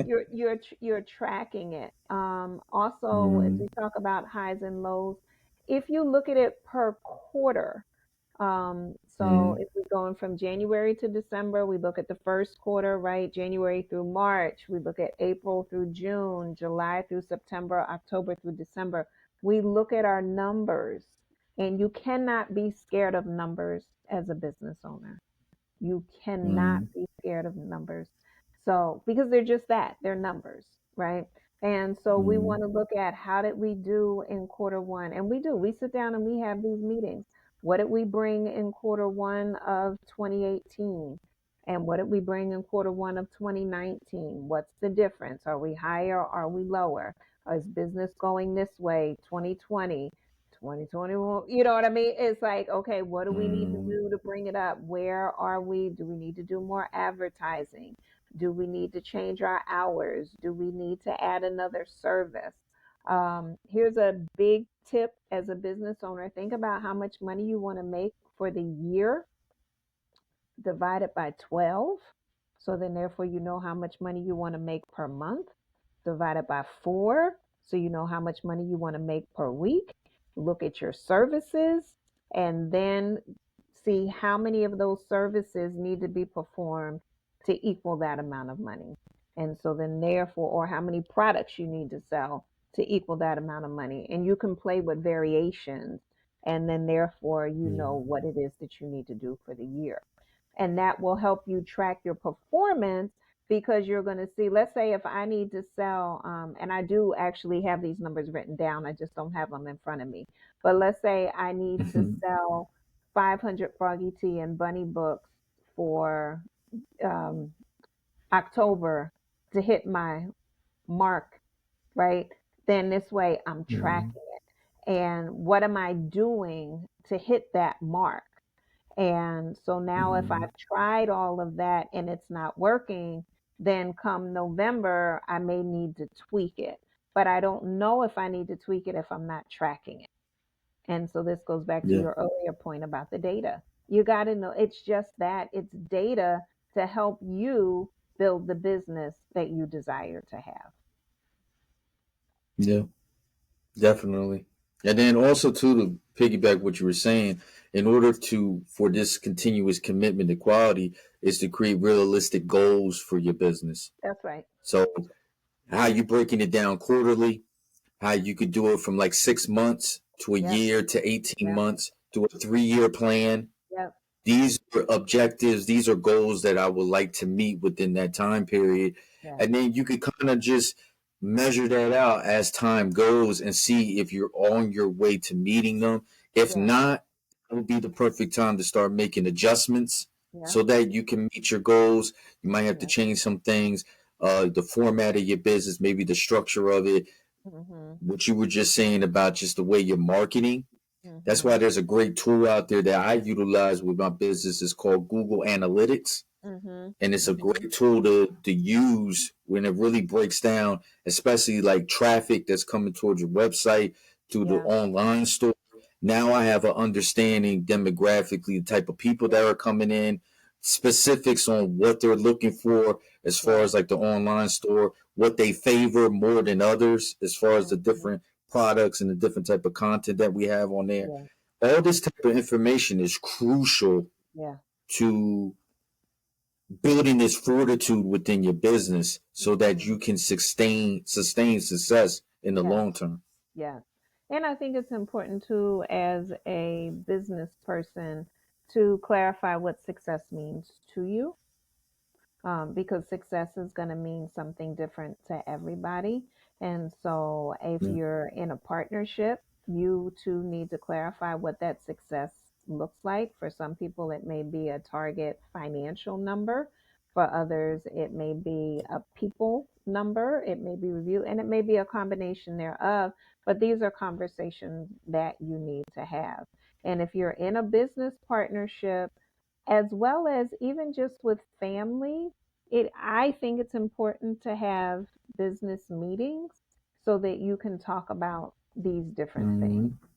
you're tracking it. Also, as we Mhm. talk about highs and lows, if you look at it per quarter, so Mhm. if we're going from January to December, we look at the first quarter, right? January through March, we look at April through June, July through September, October through December. We look at our numbers, and you cannot be scared of numbers as a business owner. You cannot Mhm. be scared of numbers. So, because they're just that, they're numbers, right? And so we want Mhm. to look at how did we do in quarter one? And we do. We sit down and we have these meetings. What did we bring in quarter one of 2018? And what did we bring in quarter one of 2019? What's the difference? Are we higher? Are we lower? Is business going this way? 2020, 2021, you know what I mean? It's like, okay, what do we need to Mhm. do to bring it up? Where are we? Do we need to do more advertising? Do we need to change our hours? Do we need to add another service? Here's a big tip as a business owner. Think about how much money you want to make for the year, divided by 12. So then, therefore, you know how much money you want to make per month, divided by 4. So you know how much money you want to make per week. Look at your services and then see how many of those services need to be performed to equal that amount of money. And so then, therefore, or how many products you need to sell to equal that amount of money. And you can play with variations. And then, therefore, you know Mhm. what it is that you need to do for the year, and that will help you track your performance, because you're going to see, let's say if I need to sell, and I do actually have these numbers written down, I just don't have them in front of me, but let's say I need to Mhm. sell 500 froggy tea and bunny books for um, October to hit my mark, right? Then this way I'm Mhm. tracking it, and what am I doing to hit that mark? And so now, if Mhm. I've tried all of that and it's not working, then come November, I may need to tweak it. But I don't know if I need to tweak it if I'm not tracking it. And so this goes back to Yeah. your earlier point about the data. You got to know, it's just that it's data to help you build the business that you desire to have. Yeah. Definitely. And then also too, to piggyback what you were saying, in order to for this continuous commitment to quality is to create realistic goals for your business. That's right. So how you breaking it down quarterly, how you could do it from like 6 months to a Yep. year to 18 Yep. months to a 3 year plan. Yep. These are objectives, these are goals that I would like to meet within that time period. Yes. And then you could kind of just measure that out as time goes and see if you're on your way to meeting them. If Yes. not, it would be the perfect time to start making adjustments Yep. so that you can meet your goals. You might have to Yep. change some things, the format of your business, maybe the structure of it, Mhm. what you were just saying about just the way you're marketing. That's Mhm. why there's a great tool out there that I utilize with my business. It's called Google Analytics, Mhm. and it's a Mhm. great tool to use when it really breaks down, especially like traffic that's coming towards your website through the Yeah. online store. Now I have an understanding demographically the type of people that are coming in, specifics on what they're looking for as far Yeah. as like the online store, what they favor more than others as far as the Mhm. different products and the different type of content that we have on there. Yeah. All this type of information is crucial Yeah. to building this fortitude within your business so that Mhm. you can sustain success in the Yeah. long term. Yeah. And I think it's important too, as a business person, to clarify what success means to you, because success is going to mean something different to everybody. And so, if Yeah. you're in a partnership, you two need to clarify what that success looks like. For some people, it may be a target financial number. For others, it may be a people number, it may be review, and it may be a combination thereof. But these are conversations that you need to have. And if you're in a business partnership, as well as even just with family, it I think it's important to have business meetings so that you can talk about these different things. Mhm.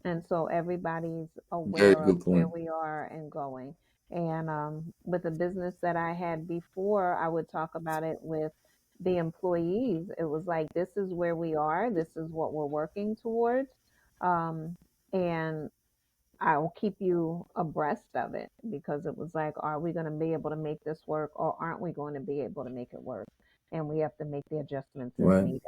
And so everybody's Very aware of good where point. we are and going. And with the business that I had before, I would talk about it with the employees. It was like, this is where we are, this is what we're working towards. Um, and I will keep you abreast of it, because it was like, are we going to be able to make this work, or aren't we going to be able to make it work? And we have to make the adjustments as Right. needed.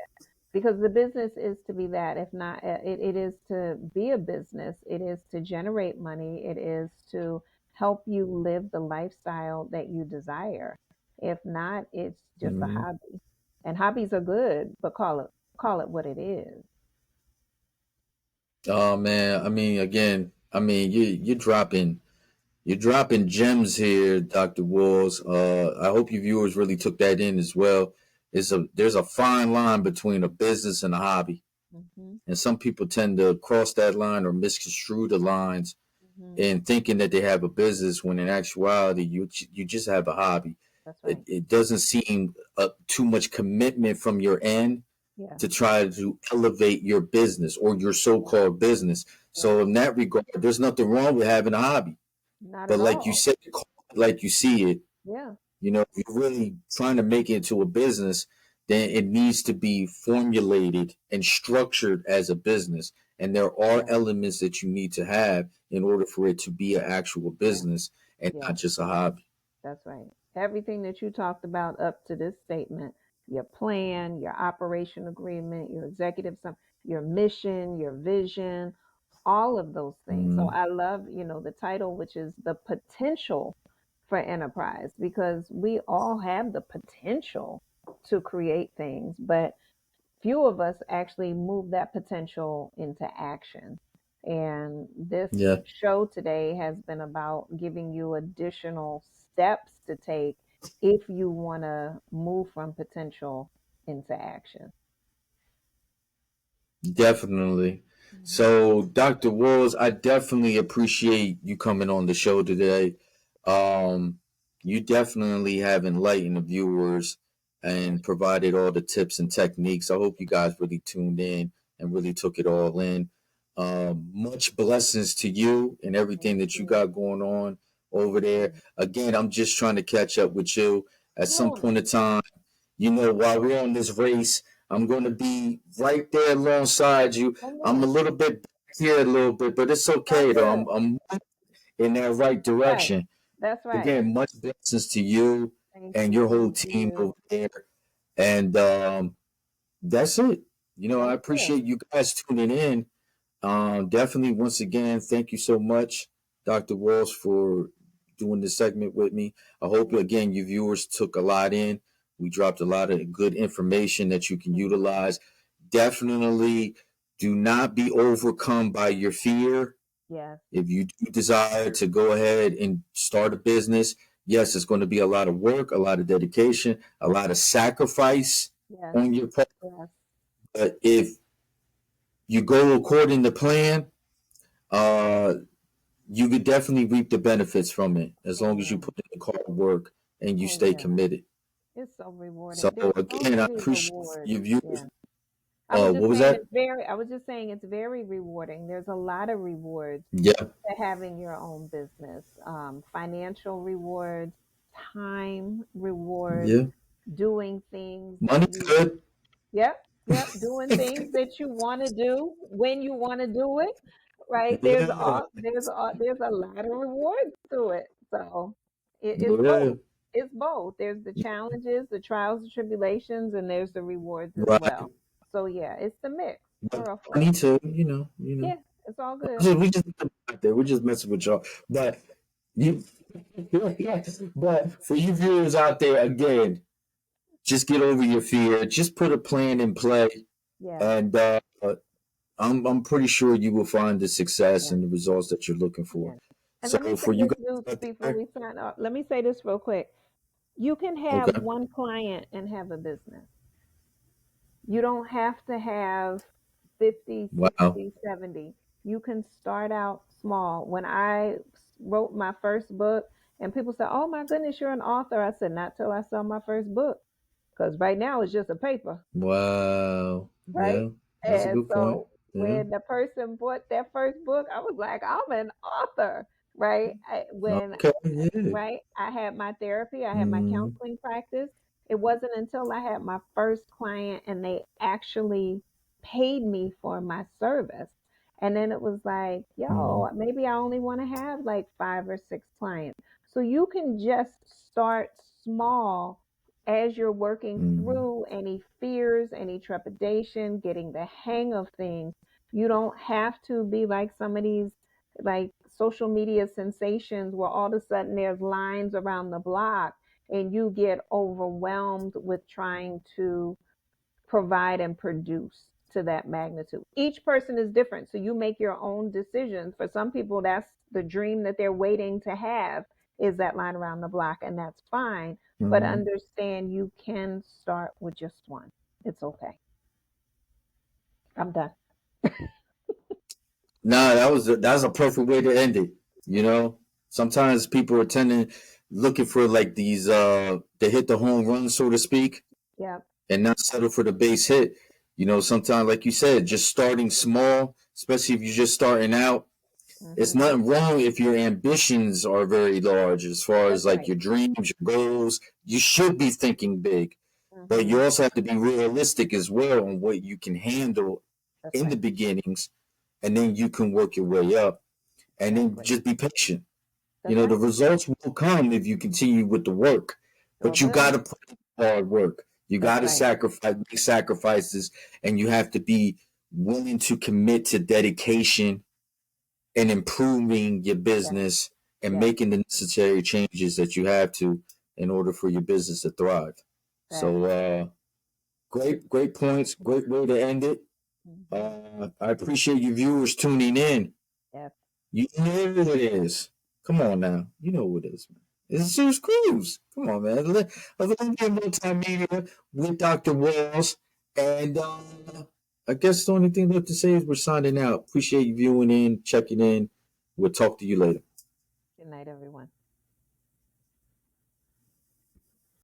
Because the business is to be that. If not, it is to be a business, it is to generate money, it is to help you live the lifestyle that you desire. If not, it's just a Mhm. hobby. And hobbies are good, but call it what it is. Oh man, I mean, again, I mean, you're dropping gems here, Dr. Walls. I hope your viewers really took that in as well. There's a fine line between a business and a hobby, Hmm. and some people tend to cross that line or misconstrue the lines Hmm. in thinking that they have a business when in actuality you just have a hobby. That's It, right. it doesn't seem too much commitment from your end Yeah. to try to elevate your business or your Yeah. so-called business. Yeah. So in that regard, there's nothing wrong with having a hobby. Not But at like you all. said, call it like you see it. Yeah. If you're really trying to make it into a business, then it needs to be formulated and structured as a business. And there are Yeah. elements that you need to have in order for it to be an actual Yeah. business and Yeah. not just a hobby. That's right. Everything that you talked about up to this statement, your plan, your operation agreement, your executive your mission, your vision, all of those things. So Mm, I love, the title, which is the potential for enterprise, because we all have the potential to create things, but few of us actually move that potential into action. And this yeah, show today has been about giving you additional steps to take if you want to move from potential into action. definitely. Mhm. So, Dr. Walls, I definitely appreciate you coming on the show today. Um, you definitely have enlightened the viewers and provided all the tips and techniques. I hope you guys really tuned in and really took it all in. Much blessings to you and everything Thank that you you. got going on over Thank there. you. Again, I'm just trying to catch up with you at some Yeah, point in time. While we're on this race, I'm going to be right there alongside you. I I'm a know. little bit back here a little bit, but it's All okay though. good. I'm in that right Right. direction. That's right. Again, much blessings to you Thank and you. your whole Same to team over you. there. And that's it. I Thank you. appreciate you guys tuning in. Definitely, once again, thank you so much, Dr. Walsh, for doing this segment with me. I hope, Thank you. again, your viewers took a lot in. We dropped a lot of good information that you can Mhm. utilize. Definitely do not be overcome by your fear. Yes. If you do desire to go ahead and start a business, yes, it's going to be a lot of work, a lot of dedication, a lot of sacrifice Yes. on your part, Yes. But if you go according to plan, uh, you could definitely reap the benefits from it as long as you Yeah. put in the hard work and you Oh stay yeah. committed. It's so So rewarding. There's so again, I many appreciate rewards. your viewers. Yeah. I was What just was saying that? it's very I was just saying it's very rewarding. There's a lot of rewards Yeah, to having your own business. Financial rewards, time rewards, yeah. doing things that Money's you good. Yep, yep, doing things that you want to do when you want to do it, right? Yeah, There's a lot of rewards to it. So it's both. yeah. It's both. There's the challenges, the trials and tribulations, and there's the rewards as Right. well. So yeah, it's the mix But for real. money too, you know. Yeah, it's all good. We just out there. We're just messing with y'all. But you, but for you viewers out there, again, just get over your fear. Just put a plan in play, Yes, and I'm pretty sure you will find the success yes, and the results that you're looking for. yes. And let me So say for you this, guys Zeus, out before there, we sign off. Let me say this real quick. You can have okay, one client and have a business. You don't have to have 50, wow, 60, 70. You can start out small. When I wrote my first book, and people said, "Oh my goodness, you're an author." I said, "Not till I sell my first book, because right now it's just a paper." wow, Right? yeah, that's a And good point. so Yeah, when the person bought their first book, I was like, I'm an author, right? okay, yeah, Right, I had my therapy, I had my mm, counseling practice. It wasn't until I had my first client and they actually paid me for my service. And then it was like, mm, yo, maybe I only want to have like 5 or 6 clients. So you can just start small as you're working mm, through any fears, any trepidation, getting the hang of things. You don't have to be like some of these like social media sensations where all of a sudden there's lines around the block and you get overwhelmed with trying to provide and produce to that magnitude. Each person is different, so you make your own decisions. For some people, that's the dream that they're waiting to have is that line around the block, and that's fine. But mm. understand you can start with just one. It's okay. I'm done. Nah, that's a perfect way to end it. You know, sometimes people are tending looking for like these to hit the home run, so to speak, Yep. and not settle for the base hit. You know, sometimes, like you said, just starting small, especially if you're just starting out. It's Hmm. nothing wrong if your ambitions are very large as far That's as like right. your dreams, your goals. You should be thinking big, but Hmm. you also have to be realistic as well on what you can handle That's in the right. beginnings, and then you can work your way up. And then Exactly. just be patient. You That's know, the right. results will come if you continue with the work, Sure but you got will. to put in hard work. You got That's to right. sacrifice, make sacrifices, and you have to be willing to commit to dedication and improving your Yes. business and Yes. making the necessary changes that you have to in order for your business to thrive. So, Facts. great points. Great way to end it. Hmm. I appreciate you viewers tuning in. Yes. You know who it is. Come on now. You know who it is, man. It's Zeus Cruz. Come on, man. Olympian multimedia with Dr. Walls. And I guess the only thing left to say is we're signing out. Appreciate you viewing in, checking in. We'll talk to you later. Good night, everyone.